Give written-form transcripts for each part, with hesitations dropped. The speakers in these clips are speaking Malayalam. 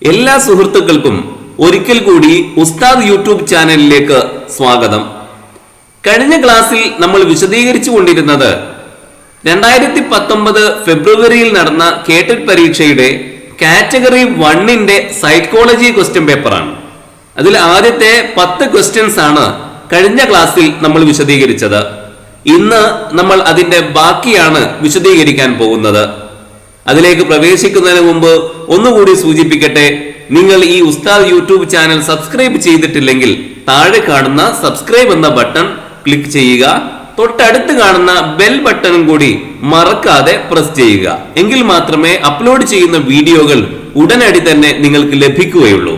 എല്ലാ സുഹൃത്തുക്കൾക്കും ഒരിക്കൽ കൂടി ഉസ്താദ് യൂട്യൂബ് ചാനലിലേക്ക് സ്വാഗതം. കഴിഞ്ഞ ക്ലാസ്സിൽ നമ്മൾ വിശദീകരിച്ചു കൊണ്ടിരുന്നത് 2019 ഫെബ്രുവരിയിൽ നടന്ന കേട്ടറ്റ് പരീക്ഷയുടെ കാറ്റഗറി 1ന്റെ സൈക്കോളജി ക്വസ്റ്റ്യൻ പേപ്പറാണ്. അതിൽ ആദ്യത്തെ 10 ക്വസ്റ്റ്യൻസ് ആണ് കഴിഞ്ഞ ക്ലാസ്സിൽ നമ്മൾ വിശദീകരിച്ചത്. ഇന്ന് നമ്മൾ അതിന്റെ ബാക്കിയാണ് വിശദീകരിക്കാൻ പോകുന്നത്. അതിലേക്ക് പ്രവേശിക്കുന്നതിന് മുമ്പ് ഒന്നുകൂടി സൂചിപ്പിക്കട്ടെ, നിങ്ങൾ ഈ ഉസ്താദ് യൂട്യൂബ് ചാനൽ സബ്സ്ക്രൈബ് ചെയ്തിട്ടില്ലെങ്കിൽ താഴെ കാണുന്ന സബ്സ്ക്രൈബ് എന്ന ബട്ടൺ ക്ലിക്ക് ചെയ്യുക. തൊട്ടടുത്ത് കാണുന്ന ബെൽ ബട്ടണും കൂടി മറക്കാതെ പ്രസ് ചെയ്യുക. എങ്കിൽ മാത്രമേ അപ്ലോഡ് ചെയ്യുന്ന വീഡിയോകൾ ഉടനടി തന്നെ നിങ്ങൾക്ക് ലഭിക്കുകയുള്ളൂ.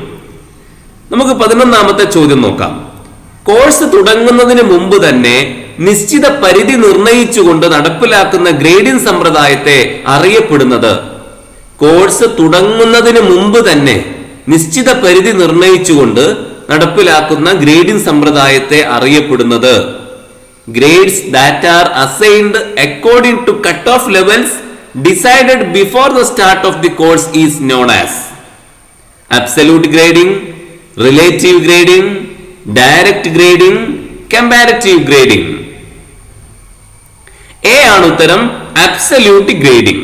നമുക്ക് 11ാമത്തെ ചോദ്യം നോക്കാം. കോഴ്സ് തുടങ്ങുന്നതിന് മുമ്പ് തന്നെ നിശ്ചിത പരിധി നിർണയിച്ചുകൊണ്ട് നടപ്പിലാക്കുന്ന ഗ്രേഡിംഗ് സമ്പ്രദായത്തെ അറിയപ്പെടുന്നത്. കോഴ്സ് തുടങ്ങുന്നതിന് മുമ്പ് തന്നെ നിശ്ചിത പരിധി നിർണയിച്ചുകൊണ്ട് നടപ്പിലാക്കുന്ന ഗ്രേഡിംഗ് സമ്പ്രദായത്തെ അറിയപ്പെടുന്നത് grades that are assigned according to cut-off levels decided before the start of the course is known as absolute grading, relative grading, direct grading, comparative grading. A ആണ് ഉത്തരം, അബ്സല്യൂട്ട് ഗ്രേഡിംഗ്.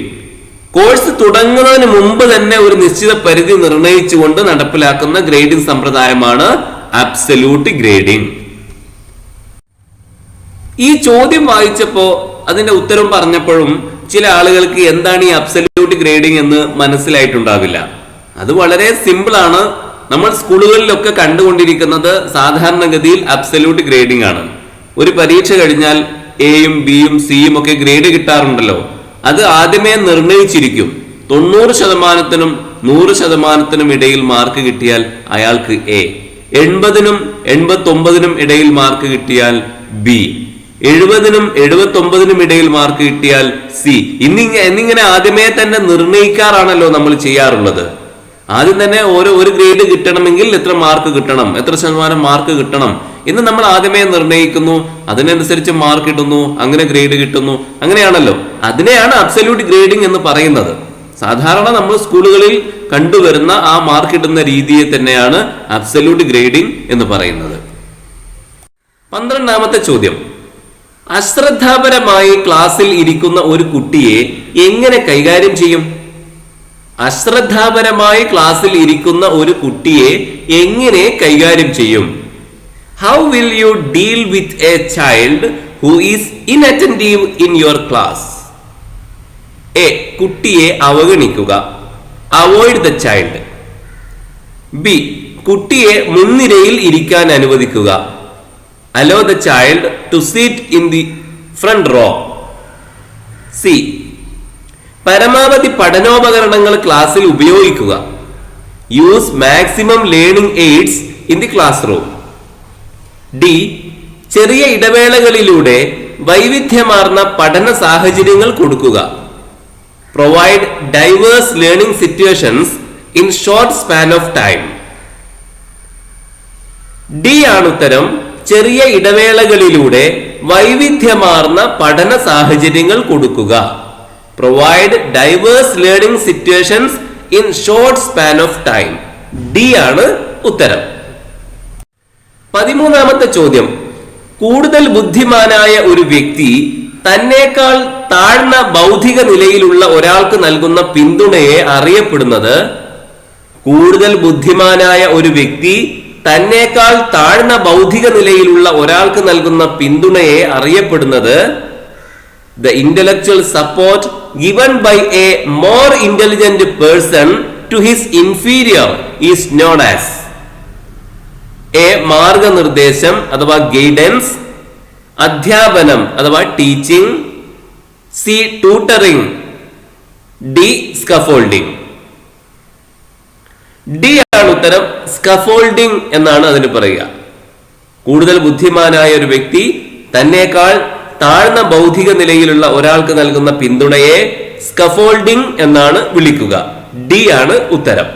കോഴ്സ് തുടങ്ങുന്നതിന് മുമ്പ് തന്നെ ഒരു നിശ്ചിത പരിധി നിർണയിച്ചുകൊണ്ട് നടപ്പിലാക്കുന്ന ഗ്രേഡിംഗ് സമ്പ്രദായമാണ് അബ്സല്യൂട്ട് ഗ്രേഡിംഗ്. ഈ ചോദ്യം വായിച്ചപ്പോ അതിന്റെ ഉത്തരം പറഞ്ഞപ്പോഴും ചില ആളുകൾക്ക് എന്താണ് ഈ അബ്സല്യൂട്ട് ഗ്രേഡിംഗ് എന്ന് മനസ്സിലായിട്ടുണ്ടാവില്ല. അത് വളരെ സിമ്പിൾ ആണ്. നമ്മൾ സ്കൂളുകളിലൊക്കെ കണ്ടുകൊണ്ടിരിക്കുന്നത് സാധാരണഗതിയിൽ അബ്സല്യൂട്ട് ഗ്രേഡിംഗ് ആണ്. ഒരു പരീക്ഷ കഴിഞ്ഞാൽ എയും ബിയും സിയും ഒക്കെ ഗ്രേഡ് കിട്ടാറുണ്ടല്ലോ. അത് ആദ്യമേ നിർണയിച്ചിരിക്കും. 90%-നും 100%-നും ഇടയിൽ മാർക്ക് കിട്ടിയാൽ അയാൾക്ക് എ, 80-നും 89-നും ഇടയിൽ മാർക്ക് കിട്ടിയാൽ ബി, 70-നും 79-നും ഇടയിൽ മാർക്ക് കിട്ടിയാൽ സി എന്നിങ്ങനെ ആദ്യമേ തന്നെ നിർണയിക്കാറാണല്ലോ നമ്മൾ ചെയ്യാറുള്ളത്. ആദ്യം തന്നെ ഒരു ഗ്രേഡ് കിട്ടണമെങ്കിൽ എത്ര മാർക്ക് കിട്ടണം, എത്ര ശതമാനം മാർക്ക് കിട്ടണം എന്ന് നമ്മൾ ആദ്യമേ നിർണയിക്കുന്നു. അതിനനുസരിച്ച് മാർക്ക് കിട്ടുന്നു, അങ്ങനെ ഗ്രേഡ് കിട്ടുന്നു. അങ്ങനെയാണല്ലോ. അതിനെയാണ് അബ്സല്യൂട്ട് ഗ്രേഡിംഗ് എന്ന് പറയുന്നത്. സാധാരണ നമ്മൾ സ്കൂളുകളിൽ കണ്ടുവരുന്ന ആ മാർക്ക് കിട്ടുന്ന രീതിയെ തന്നെയാണ് അബ്സല്യൂട്ട് ഗ്രേഡിംഗ് എന്ന് പറയുന്നത്. 12ാമത്തെ ചോദ്യം. അശ്രദ്ധാപരമായി ക്ലാസ്സിൽ ഇരിക്കുന്ന ഒരു കുട്ടിയെ എങ്ങനെ കൈകാര്യം ചെയ്യും? അശ്രദ്ധാപരമായി ക്ലാസ്സിൽ ഇരിക്കുന്ന ഒരു കുട്ടിയെ എങ്ങനെ കൈകാര്യം ചെയ്യും? How will you deal with a child who is inattentive in your class? A. കുട്ടിയെ അവഗണിക്കുക, അവോയ്ഡ് ദ ചൈൽഡ്. ബി. കുട്ടിയെ മുൻനിരയിൽ ഇരിക്കാൻ അനുവദിക്കുക, allow the child to sit in the front row. C. പരമാവധി പഠനോപകരണങ്ങൾ ക്ലാസ്സിൽ ഉപയോഗിക്കുക, use maximum learning aids in the classroom. D. ചെറിയ ഇടവേളകളിലൂടെ വൈവിധ്യമാർന്ന പഠന സാഹചര്യങ്ങൾ കൊടുക്കുക, provide diverse learning situations in short span of time. D ആണ് ഉത്തരം. ചെറിയ ഇടവേളകളിലൂടെ വൈവിധ്യമാർന്ന പഠന സാഹചര്യങ്ങൾ കൊടുക്കുക, provide diverse learning situations in short span of time. D ആണ് ഉത്തരം. 13ാമത്തെ ചോദ്യം. കൂടുതൽ ബുദ്ധിമാനായ ഒരു വ്യക്തി തന്നേക്കാൾ താഴ്ന്ന ബൗദ്ധിക നിലയിലുള്ള ഒരാൾക്ക് നൽകുന്ന പിന്തുണയെ അറിയപ്പെടുന്നത്. കൂടുതൽ ബുദ്ധിമാനായ ഒരു വ്യക്തി തന്നേക്കാൾ താഴ്ന്ന ബൗദ്ധിക നിലയിലുള്ള ഒരാൾക്ക് നൽകുന്ന പിന്തുണയെ അറിയപ്പെടുന്നത് the intellectual support given by a more intelligent person to his inferior is known as A. മാർഗനിർദ്ദേശം അഥവാ ഗൈഡൻസ്, അധ്യാപനം അഥവാ teaching, C. Tutoring, D. Scaffolding. D ആണ് ഉത്തരം. സ്കഫോൾഡിംഗ് എന്നാണ് അതിന് പറയുക. കൂടുതൽ ബുദ്ധിമാനായ ഒരു വ്യക്തി തന്നേക്കാൾ താഴ്ന്ന ബൗദ്ധിക നിലയിലുള്ള ഒരാൾക്ക് നൽകുന്ന പിന്തുണയെ സ്കഫോൾഡിംഗ് എന്നാണ് വിളിക്കുക. ഡി ആണ് ഉത്തരം.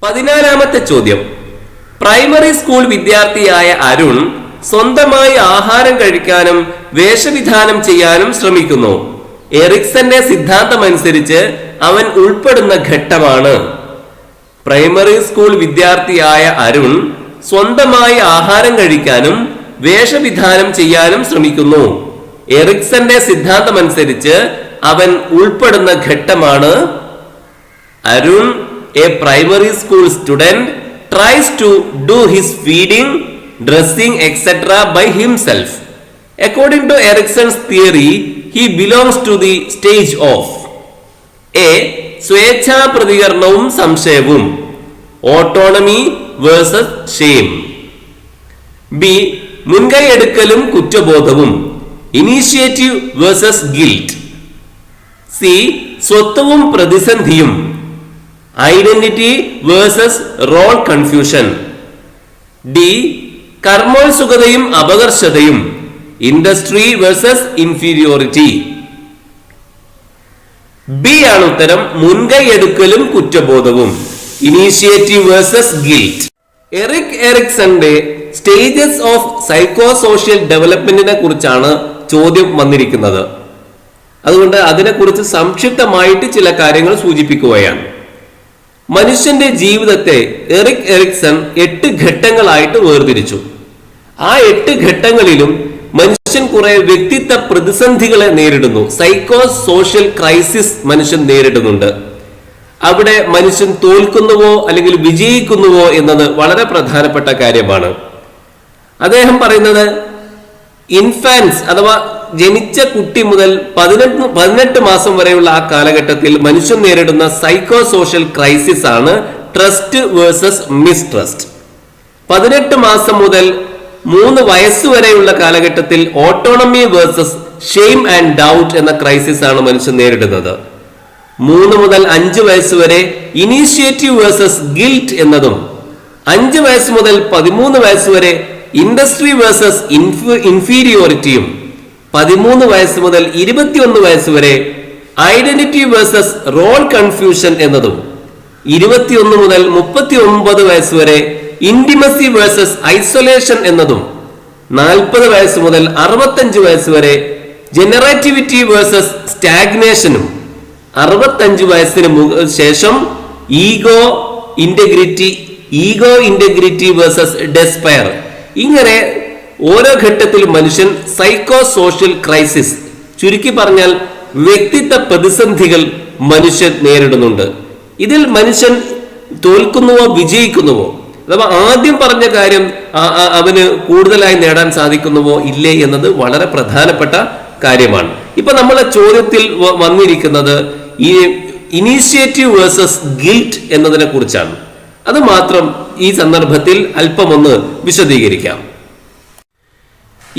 14ാമത്തെ ചോദ്യം. പ്രൈമറി സ്കൂൾ വിദ്യാർത്ഥിയായ അരുൺ സ്വന്തമായി ആഹാരം കഴിക്കാനും വേഷവിധാനം ചെയ്യാനും ശ്രമിക്കുന്നു. എറിക്സന്റെ സിദ്ധാന്തം അനുസരിച്ച് അവൻ ഉൾപ്പെടുന്ന ഘട്ടമാണ് പ്രൈമറി സ്കൂൾ വിദ്യാർത്ഥിയായ അരുൺ സ്വന്തമായി ആഹാരം കഴിക്കാനും വേഷവിധാനം ചെയ്യാനും ശ്രമിക്കുന്നു. എറിക്സന്റെ സിദ്ധാന്തമനുസരിച്ച് അവൻ ഉൾപ്പെടുന്ന ഘട്ടമാണ് Arun, A primary school student, tries to do his feeding, dressing, etc. by himself. According to Erickson's theory, he belongs to the stage of A. സ്വേച്ഛാ പ്രതികരണവും സംശയവും, ഓട്ടോണമി വേഴ്സസ് ഷെയിം. ബി. മുൻകൈ എടുക്കലും കുറ്റബോധവും, ഇനീഷ്യേറ്റീവ് വേഴ്സസ് ഗിൽറ്റ്. സി. സ്വത്വവും പ്രതിസന്ധിയും, identity versus role confusion. D. കർമ്മോത്സുകതയും അപകർഷതയും, ഇൻഡസ്ട്രി വേഴ്സസ് ഇൻഫീരിയോറിറ്റി. ബി ആണ് ഉത്തരം. മുൻകൈ എടുക്കലും കുറ്റബോധവും, ഇനീഷ്യേറ്റീവ് വേഴ്സസ് ഗിൽറ്റ്. എറിക്സന്റെ സ്റ്റേജസ് ഓഫ് സൈക്കോ സോഷ്യൽ ഡെവലപ്മെന്റിനെ കുറിച്ചാണ് ചോദ്യം വന്നിരിക്കുന്നത്. അതുകൊണ്ട് അതിനെക്കുറിച്ച് സംക്ഷിപ്തമായിട്ട് ചില കാര്യങ്ങൾ സൂചിപ്പിക്കുകയാണ്. മനുഷ്യന്റെ ജീവിതത്തെ എറിക്സൺ 8 ഘട്ടങ്ങളായിട്ട് വേർതിരിച്ചു. ആ 8 ഘട്ടങ്ങളിലും മനുഷ്യൻ കുറെ വ്യക്തിത്വ പ്രതിസന്ധികളെ നേരിടുന്നു. സൈക്കോ സോഷ്യൽ ക്രൈസിസ് മനുഷ്യൻ നേരിടുന്നുണ്ട്. അവിടെ മനുഷ്യൻ തോൽക്കുന്നുവോ അല്ലെങ്കിൽ വിജയിക്കുന്നുവോ എന്നത് വളരെ പ്രധാനപ്പെട്ട കാര്യമാണ്. അദ്ദേഹം പറയുന്നത് ഇൻഫാൻസ് അഥവാ ജനിച്ച കുട്ടി മുതൽ 18 മാസം വരെയുള്ള ആ കാലഘട്ടത്തിൽ മനുഷ്യൻ നേരിടുന്ന സൈക്കോ സോഷ്യൽ ക്രൈസിസ് ആണ് ട്രസ്റ്റ് വേഴ്സസ് മിസ്ട്രസ്റ്റ്. 18 മാസം മുതൽ 3 വയസ്സ് വരെയുള്ള കാലഘട്ടത്തിൽ autonomy versus shame and doubt എന്ന ക്രൈസിസ് ആണ് മനുഷ്യൻ നേരിടുന്നത്. 3 മുതൽ 5 വയസ്സ് വരെ ഇനീഷ്യേറ്റീവ് വേഴ്സസ് ഗിൽറ്റ് എന്നതും, 5 വയസ്സ് മുതൽ 13 വയസ്സ് വരെ ഇൻഡസ്ട്രി വേഴ്സസ് ഇൻഫീരിയോറിറ്റിയും, 13 വയസ്സ് മുതൽ 21 വയസ്സ് വരെ ഐഡന്റിറ്റി വേഴ്സസ് റോൾ കൺഫ്യൂഷൻ എന്നതും, 21 മുതൽ 39 വയസ്സ് വരെ ഇന്റിമസി വേഴ്സസ് ഐസൊലേഷൻ എന്നതും, 40 വയസ്സ് മുതൽ 65 വയസ്സ് വരെ ജനറേറ്റിവിറ്റി വേഴ്സസ് സ്റ്റാഗ്നേഷനും, 65 വയസ്സിന് ശേഷം ഈഗോ ഇന്റഗ്രിറ്റി വേഴ്സസ് ഡെസ്പയർ. ഇങ്ങനെ ഓരോ ഘട്ടത്തിലും മനുഷ്യൻ സൈക്കോ സോഷ്യൽ ക്രൈസിസ്, ചുരുക്കി പറഞ്ഞാൽ വ്യക്തിത്വ പ്രതിസന്ധികൾ മനുഷ്യൻ നേരിടുന്നുണ്ട്. ഇതിൽ മനുഷ്യൻ തോൽക്കുന്നുവോ വിജയിക്കുന്നുവോ, അഥവാ ആദ്യം പറഞ്ഞ കാര്യം അവന് കൂടുതലായി നേടാൻ സാധിക്കുന്നുവോ ഇല്ലേ എന്നത് വളരെ പ്രധാനപ്പെട്ട കാര്യമാണ്. ഇപ്പൊ നമ്മളെ ചോദ്യത്തിൽ വന്നിരിക്കുന്നത് ഈ ഇനീഷ്യേറ്റീവ് വേഴ്സസ് ഗിൽറ്റ് എന്നതിനെ കുറിച്ചാണ്. അത് മാത്രം ഈ സന്ദർഭത്തിൽ അല്പമൊന്ന് വിശദീകരിക്കാം.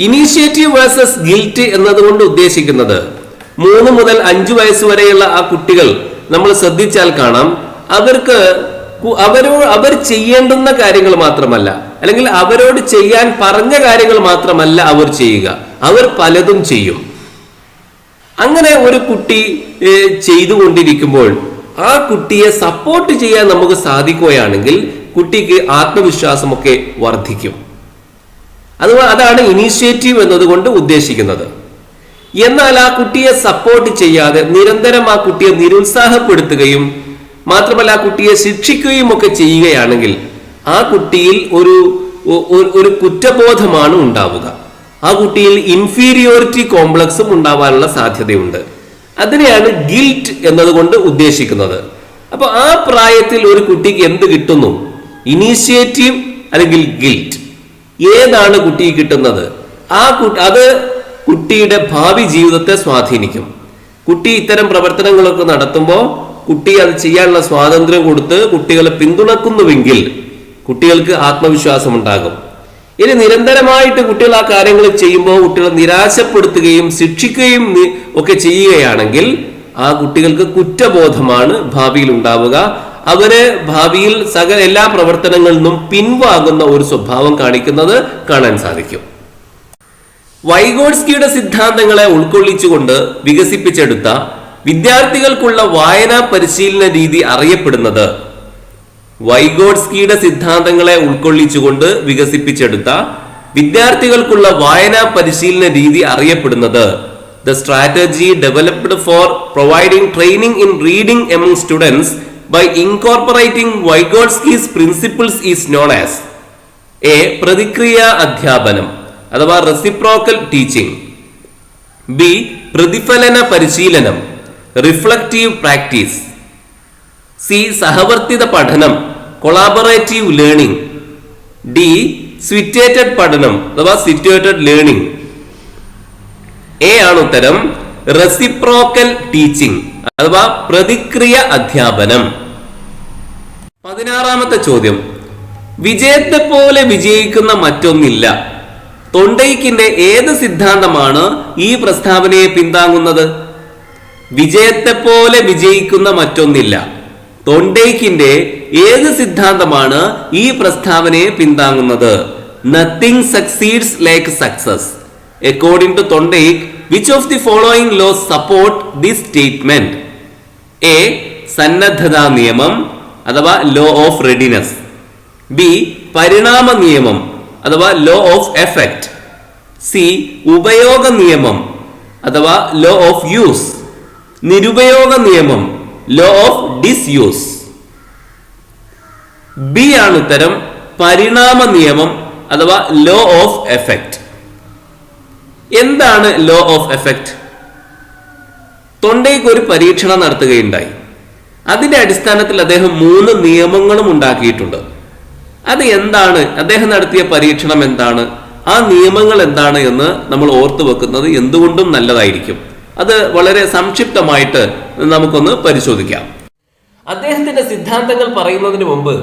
ഇനീഷ്യേറ്റീവ് വേഴ്സസ് ഗിൽറ്റ് എന്നതുകൊണ്ട് ഉദ്ദേശിക്കുന്നത് 3 മുതൽ 5 വയസ്സ് വരെയുള്ള ആ കുട്ടികൾ നമ്മൾ ശ്രദ്ധിച്ചാൽ കാണാം, അവർ ചെയ്യേണ്ടുന്ന കാര്യങ്ങൾ മാത്രമല്ല, അല്ലെങ്കിൽ അവരോട് ചെയ്യാൻ പറഞ്ഞ കാര്യങ്ങൾ മാത്രമല്ല അവർ ചെയ്യുക, അവർ പലതും ചെയ്യും. അങ്ങനെ ഒരു കുട്ടി ചെയ്തുകൊണ്ടിരിക്കുമ്പോൾ ആ കുട്ടിയെ സപ്പോർട്ട് ചെയ്യാൻ നമുക്ക് സാധിക്കുകയാണെങ്കിൽ കുട്ടിക്ക് ആത്മവിശ്വാസമൊക്കെ വർദ്ധിക്കും. അതാണ് ഇനീഷ്യേറ്റീവ് എന്നതുകൊണ്ട് ഉദ്ദേശിക്കുന്നത്. എന്നാൽ ആ കുട്ടിയെ സപ്പോർട്ട് ചെയ്യാതെ നിരന്തരം ആ കുട്ടിയെ നിരുത്സാഹപ്പെടുത്തുകയും മാത്രമല്ല ആ കുട്ടിയെ ശിക്ഷിക്കുകയും ഒക്കെ ചെയ്യുകയാണെങ്കിൽ ആ കുട്ടിയിൽ ഒരു കുറ്റബോധമാണ് ഉണ്ടാവുക. ആ കുട്ടിയിൽ ഇൻഫീരിയോറിറ്റി കോംപ്ലക്സും ഉണ്ടാവാനുള്ള സാധ്യതയുണ്ട്. അതിനെയാണ് ഗിൽറ്റ് എന്നതുകൊണ്ട് ഉദ്ദേശിക്കുന്നത്. അപ്പൊ ആ പ്രായത്തിൽ ഒരു കുട്ടിക്ക് എന്ത് കിട്ടുന്നു? ഇനീഷ്യേറ്റീവ് അല്ലെങ്കിൽ ഗിൽറ്റ്. ഏതാണ് കുട്ടിക്ക് കിട്ടുന്നത്? അത് കുട്ടിയുടെ ഭാവി ജീവിതത്തെ സ്വാധീനിക്കും. കുട്ടി ഇത്തരം പ്രവർത്തനങ്ങളൊക്കെ നടത്തുമ്പോൾ കുട്ടി അത് ചെയ്യാനുള്ള സ്വാതന്ത്ര്യം കൊടുത്ത് കുട്ടികളെ പിന്തുണക്കുന്നുവെങ്കിൽ കുട്ടികൾക്ക് ആത്മവിശ്വാസം ഉണ്ടാകും. ഇനി നിരന്തരമായിട്ട് കുട്ടികൾ ആ കാര്യങ്ങൾ ചെയ്യുമ്പോൾ കുട്ടികളെ നിരാശപ്പെടുത്തുകയും ശിക്ഷിക്കുകയും ഒക്കെ ചെയ്യുകയാണെങ്കിൽ ആ കുട്ടികൾക്ക് കുറ്റബോധമാണ് ഭാവിയിൽ ഉണ്ടാവുക. അവര് ഭാവിയിൽ എല്ലാ പ്രവർത്തനങ്ങളിൽ നിന്നും പിൻവാങ്ങുന്ന ഒരു സ്വഭാവം കാണിക്കുന്നത് കാണാൻ സാധിക്കും. വൈഗോട്സ്കിയുടെ സിദ്ധാന്തങ്ങളെ ഉൾക്കൊള്ളിച്ചുകൊണ്ട് വികസിപ്പിച്ചെടുത്ത വിദ്യാർത്ഥികൾക്കുള്ള വായനാ പരിശീലന രീതി അറിയപ്പെടുന്നത് വൈഗോട്സ്കിയുടെ സിദ്ധാന്തങ്ങളെ ഉൾക്കൊള്ളിച്ചുകൊണ്ട് വികസിപ്പിച്ചെടുത്ത വിദ്യാർത്ഥികൾക്കുള്ള വായനാ പരിശീലന രീതി അറിയപ്പെടുന്നത് the strategy developed four providing training in reading among students by incorporating Vygotsky's principles is known as A. പ്രതിക്രിയ അധ്യാപനം അഥവാ റെസിപ്രോക്കൽ ടീച്ചിങ്, ബി. പ്രതിഫലന പരിശീലനം റിഫ്ലക്റ്റീവ് പ്രാക്ടീസ്, സി. സഹവർത്തിത പഠനം കൊളാബറേറ്റീവ് ലേണിംഗ്, ഡി. സിറ്റുവേറ്റഡ് പഠനം അഥവാ സിറ്റുവേറ്റഡ് ലേണിംഗ്. എ ആണ് ഉത്തരം, റെസിപ്രോക്കൽ ടീച്ചിങ് അഥവാ പ്രതിക്രിയ അധ്യാപനം. 16ാമത്തെ ചോദ്യം, വിജയത്തെ പോലെ വിജയിക്കുന്ന മറ്റൊന്നില്ല. തൊണ്ടൈക്കിന്റെ ഏത് സിദ്ധാന്തമാണ് ഈ പ്രസ്താവനയെ പിന്താങ്ങുന്നത്? വിജയത്തെ പോലെ വിജയിക്കുന്ന മറ്റൊന്നില്ല. തൊണ്ടൈക്കിന്റെ ഏത് സിദ്ധാന്തമാണ് ഈ പ്രസ്താവനയെ പിന്താങ്ങുന്നത്? Nothing succeeds like success. According to Thorndike, which of the following laws support this statement? A. സന്നദ്ധത നിയമം അഥവാ ലോ ഓഫ് റെഡിനെസ്, ബി. പരിണാമ നിയമം അഥവാ ലോ ഓഫ് എഫക്റ്റ്, സി. ഉപയോഗ നിയമം അഥവാ ലോ ഓഫ് യൂസ്, നിരുപയോഗ നിയമം ലോ ഓഫ് ഡിസ്യൂസ്. ബി ആണ് ഉത്തരം, പരിണാമ നിയമം അഥവാ ലോ ഓഫ് എഫക്റ്റ്. എന്താണ് ലോ ഓഫ് എഫക്റ്റ്? തൊണ്ടൈക്ക് ഒരു പരീക്ഷണം നടത്തുകയുണ്ടായി. അതിന്റെ അടിസ്ഥാനത്തിൽ അദ്ദേഹം 3 നിയമങ്ങളും ഉണ്ടാക്കിയിട്ടുണ്ട്. അത് എന്താണ്, അദ്ദേഹം നടത്തിയ പരീക്ഷണം എന്താണ്, ആ നിയമങ്ങൾ എന്താണ് എന്ന് നമ്മൾ ഓർത്തു വെക്കുന്നത് എന്തുകൊണ്ടും നല്ലതായിരിക്കും. അത് വളരെ സംക്ഷിപ്തമായിട്ട് നമുക്കൊന്ന് പരിശോധിക്കാം. അദ്ദേഹത്തിന്റെ സിദ്ധാന്തങ്ങൾ പറയുന്നതിന് മുമ്പ്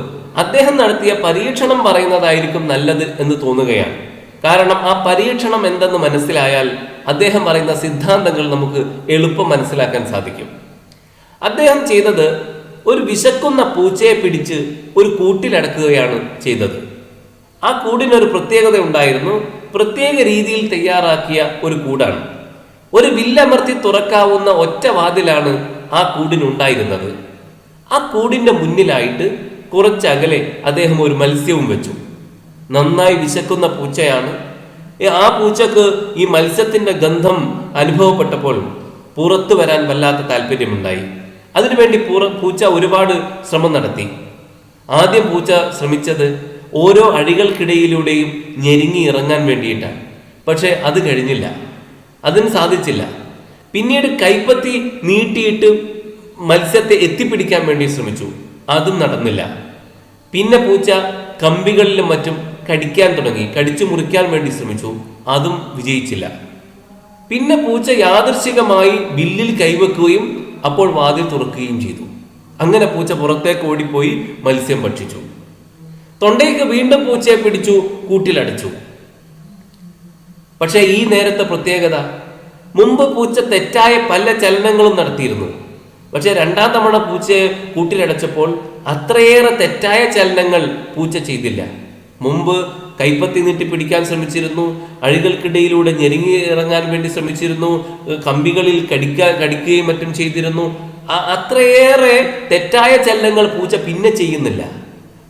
അദ്ദേഹം നടത്തിയ പരീക്ഷണം പറയുന്നതായിരിക്കും നല്ലത് എന്ന് തോന്നുകയാണ്. കാരണം ആ പരീക്ഷണം എന്തെന്ന് മനസ്സിലായാൽ അദ്ദേഹം പറയുന്ന സിദ്ധാന്തങ്ങൾ നമുക്ക് എളുപ്പം മനസ്സിലാക്കാൻ സാധിക്കും. അദ്ദേഹം ചെയ്തത് ഒരു വിശക്കുന്ന പൂച്ചയെ പിടിച്ച് ഒരു കൂട്ടിലടക്കുകയാണ് ചെയ്തത്. ആ കൂടിനൊരു പ്രത്യേകത ഉണ്ടായിരുന്നു. പ്രത്യേക രീതിയിൽ തയ്യാറാക്കിയ ഒരു കൂടാണ്. ഒരു വില്ലമർത്തി തുറക്കാവുന്ന ഒറ്റ വാതിലാണ് ആ കൂടിനുണ്ടായിരുന്നത്. ആ കൂടിന്റെ മുന്നിലായിട്ട് കുറച്ചകലെ അദ്ദേഹം ഒരു മത്സ്യവും വെച്ചു. നന്നായി വിശക്കുന്ന പൂച്ചയാണ്. ആ പൂച്ചക്ക് ഈ മത്സ്യത്തിന്റെ ഗന്ധം അനുഭവപ്പെട്ടപ്പോൾ പുറത്തു വരാൻ വല്ലാത്ത താല്പര്യമുണ്ടായി. അതിനുവേണ്ടി പൂച്ച ഒരുപാട് ശ്രമം നടത്തി. ആദ്യം പൂച്ച ശ്രമിച്ചത് ഓരോ അഴികൾക്കിടയിലൂടെയും ഞെരുങ്ങി ഇറങ്ങാൻ വേണ്ടിയിട്ടാണ്. പക്ഷെ അത് കഴിഞ്ഞില്ല, അതിന് സാധിച്ചില്ല. പിന്നീട് കൈപ്പത്തി നീട്ടിയിട്ട് മത്സ്യത്തെ എത്തിപ്പിടിക്കാൻ വേണ്ടി ശ്രമിച്ചു, അതും നടന്നില്ല. പിന്നെ പൂച്ച കമ്പികളിലും മറ്റും കടിക്കാൻ തുടങ്ങി, കടിച്ചു മുറിക്കാൻ വേണ്ടി ശ്രമിച്ചു, അതും വിജയിച്ചില്ല. പിന്നെ പൂച്ച യാദൃശ്ചികമായി ബില്ലിൽ കൈവെക്കുകയും അപ്പോൾ വാതിൽ തുറക്കുകയും ചെയ്തു. അങ്ങനെ പൂച്ച പുറത്തേക്ക് ഓടിപ്പോയി മത്സ്യം ഭക്ഷിച്ചു. തൊണ്ടൈക്ക് വീണ്ടും പൂച്ചയെ പിടിച്ചു കൂട്ടിലടച്ചു. പക്ഷെ ഈ നേരത്തെ പ്രത്യേകത, മുമ്പ് പൂച്ച തെറ്റായ പല ചലനങ്ങളും നടത്തിയിരുന്നു. പക്ഷെ 2ാം തവണ പൂച്ചയെ കൂട്ടിലടച്ചപ്പോൾ അത്രയേറെ തെറ്റായ ചലനങ്ങൾ പൂച്ച ചെയ്തില്ല. മുമ്പ് കൈപ്പത്തി നീട്ടി പിടിക്കാൻ ശ്രമിച്ചിരുന്നു, അഴികൾക്കിടയിലൂടെ ഞെരുങ്ങി ഇറങ്ങാൻ വേണ്ടി ശ്രമിച്ചിരുന്നു, കമ്പികളിൽ കടിക്കുകയും മറ്റും ചെയ്തിരുന്നു. അത്രയേറെ തെറ്റായ ചലനങ്ങൾ പൂച്ച പിന്നെ ചെയ്യുന്നില്ല.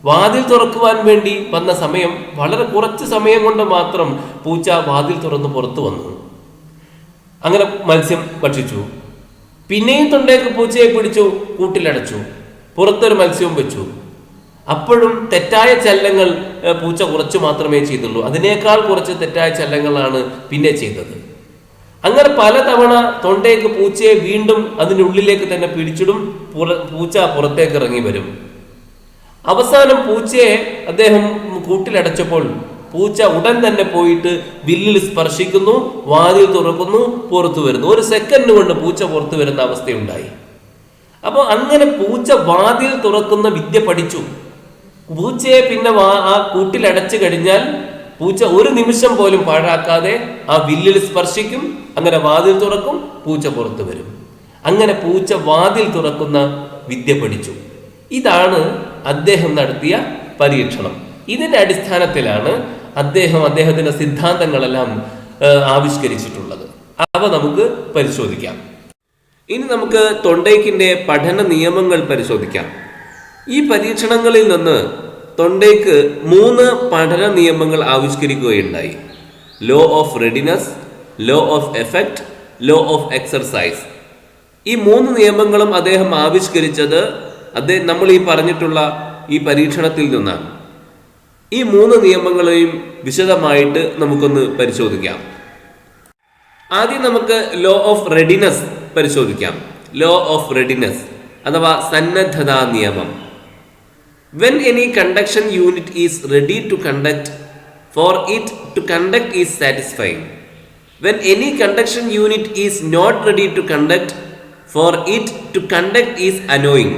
വാതിൽ തുറക്കുവാൻ വേണ്ടി വന്ന സമയം വളരെ കുറച്ച് സമയം കൊണ്ട് മാത്രം പൂച്ച വാതിൽ തുറന്ന് പുറത്തു വന്നു. അങ്ങനെ മത്സ്യം ഭക്ഷിച്ചു. പിന്നെയും തൊണ്ടേക്ക് പൂച്ചയെ പിടിച്ചു കൂട്ടിലടച്ചു, പുറത്തൊരു മത്സ്യവും വെച്ചു. അപ്പോഴും തെറ്റായ ചലനങ്ങൾ പൂച്ച കുറച്ച് മാത്രമേ ചെയ്തുള്ളൂ. അതിനേക്കാൾ കുറച്ച് തെറ്റായ ചലനങ്ങളാണ് പിന്നെ ചെയ്തത്. അങ്ങനെ പലതവണ തൊണ്ടേക്ക് പൂച്ചയെ വീണ്ടും അതിനുള്ളിലേക്ക് തന്നെ പിടിച്ചിടും, പൂച്ച പുറത്തേക്ക് ഇറങ്ങി വരും. അവസാനം പൂച്ചയെ അദ്ദേഹം കൂട്ടിലടച്ചപ്പോൾ പൂച്ച ഉടൻ തന്നെ പോയിട്ട് വില്ലിൽ സ്പർശിക്കുന്നു, വാതിൽ തുറക്കുന്നു, പുറത്തു വരുന്നു. 1 സെക്കൻഡ് കൊണ്ട് പൂച്ച പുറത്തു വരുന്ന അവസ്ഥയുണ്ടായി. അപ്പോൾ അങ്ങനെ പൂച്ച വാതിൽ തുറക്കുന്ന വിദ്യ പഠിച്ചു. പൂച്ചയെ പിന്നെ ആ കൂട്ടിലടച്ചു കഴിഞ്ഞാൽ പൂച്ച 1 നിമിഷം പോലും പാഴാക്കാതെ ആ വില്ലിൽ സ്പർശിക്കും, അങ്ങനെ വാതിൽ തുറക്കും, പൂച്ച പുറത്തു വരും. അങ്ങനെ പൂച്ച വാതിൽ തുറക്കുന്ന വിദ്യ പഠിച്ചു. ഇതാണ് അദ്ദേഹം നടത്തിയ പരീക്ഷണം. ഇതിന്റെ അടിസ്ഥാനത്തിലാണ് അദ്ദേഹത്തിന്റെ സിദ്ധാന്തങ്ങളെല്ലാം ആവിഷ്കരിച്ചിട്ടുള്ളത്. അവ നമുക്ക് പരിശോധിക്കാം. ഇനി നമുക്ക് തൊണ്ടൈക്കിന്റെ പഠന നിയമങ്ങൾ പരിശോധിക്കാം. ഈ പരീക്ഷണങ്ങളിൽ നിന്ന് തൊണ്ടൈക്ക് 3 പഠന നിയമങ്ങൾ ആവിഷ്കരിക്കുകയുണ്ടായി. Law of readiness, law of effect, law of exercise. ഈ 3 നിയമങ്ങളും അദ്ദേഹം ആവിഷ്കരിച്ചത് നമ്മൾ ഈ പറഞ്ഞിട്ടുള്ള ഈ പരീക്ഷണത്തിൽ നിന്നാണ്. ഈ 3 നിയമങ്ങളെയും വിശദമായിട്ട് നമുക്കൊന്ന് പരിശോധിക്കാം. ആദ്യം നമുക്ക് ലോ ഓഫ് റെഡിനെസ് പരിശോധിക്കാം. ലോ ഓഫ് റെഡിനെസ് അഥവാ സന്നദ്ധതാ നിയമം. When any conduction unit is ready to conduct, for it to conduct is satisfying. When any conduction unit is not ready to conduct, for it to conduct is annoying.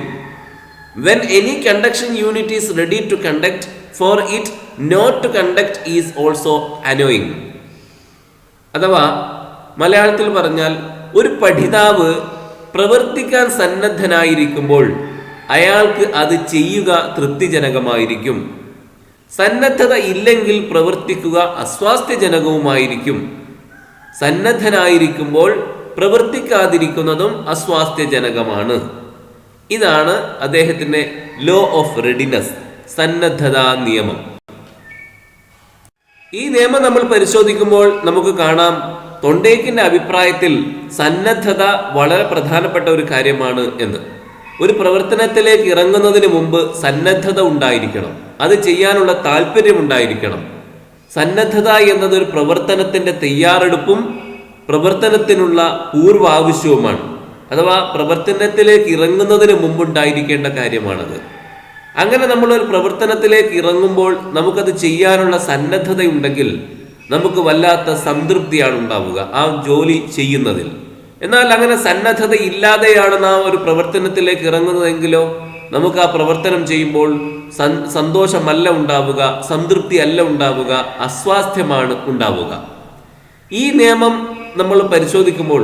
When any conduction unit is ready to conduct, for it not to conduct is also annoying. അഥവാ മലയാളത്തിൽ പറഞ്ഞാൽ, ഒരു പഠിതാവ് പ്രവർത്തിക്കാൻ സന്നദ്ധനായിരിക്കുമ്പോൾ അയാൾക്ക് അത് ചെയ്യുക തൃപ്തിജനകമായിരിക്കും. സന്നദ്ധത ഇല്ലെങ്കിൽ പ്രവർത്തിക്കുക അസ്വാസ്ഥ്യജനകവുമായിരിക്കും. സന്നദ്ധനായിരിക്കുമ്പോൾ പ്രവർത്തിക്കാതിരിക്കുന്നതും അസ്വാസ്ഥ്യജനകമാണ്. ഇതാണ് അദ്ദേഹത്തിന്റെ ലോ ഓഫ് റെഡിനെസ്, സന്നദ്ധതാ നിയമം. ഈ നിയമം നമ്മൾ പരിശോധിക്കുമ്പോൾ നമുക്ക് കാണാം, തൊണ്ടേക്കിന്റെ അഭിപ്രായത്തിൽ സന്നദ്ധത വളരെ പ്രധാനപ്പെട്ട ഒരു കാര്യമാണ് എന്ന്. ഒരു പ്രവർത്തനത്തിലേക്ക് ഇറങ്ങുന്നതിന് മുമ്പ് സന്നദ്ധത ഉണ്ടായിരിക്കണം, അത് ചെയ്യാനുള്ള താല്പര്യം ഉണ്ടായിരിക്കണം. സന്നദ്ധത എന്നത് ഒരു പ്രവർത്തനത്തിന്റെ തയ്യാറെടുപ്പും പ്രവർത്തനത്തിനുള്ള പൂർവാവശ്യവുമാണ്. അഥവാ പ്രവർത്തനത്തിലേക്ക് ഇറങ്ങുന്നതിന് മുമ്പുണ്ടായിരിക്കേണ്ട കാര്യമാണത്. അങ്ങനെ നമ്മളൊരു പ്രവർത്തനത്തിലേക്ക് ഇറങ്ങുമ്പോൾ നമുക്കത് ചെയ്യാനുള്ള സന്നദ്ധതയുണ്ടെങ്കിൽ നമുക്ക് വല്ലാത്ത സംതൃപ്തിയാണ് ഉണ്ടാവുക ആ ജോലി ചെയ്യുന്നതിൽ. എന്നാൽ അങ്ങനെ സന്നദ്ധത ഇല്ലാതെയാണ് നാം ഒരു പ്രവർത്തനത്തിലേക്ക് ഇറങ്ങുന്നതെങ്കിലോ നമുക്ക് ആ പ്രവർത്തനം ചെയ്യുമ്പോൾ സന്തോഷമല്ല ഉണ്ടാവുക, സംതൃപ്തി അല്ല ഉണ്ടാവുക, അസ്വാസ്ഥ്യമാണ് ഉണ്ടാവുക. ഈ നിയമം നമ്മൾ പരിശോധിക്കുമ്പോൾ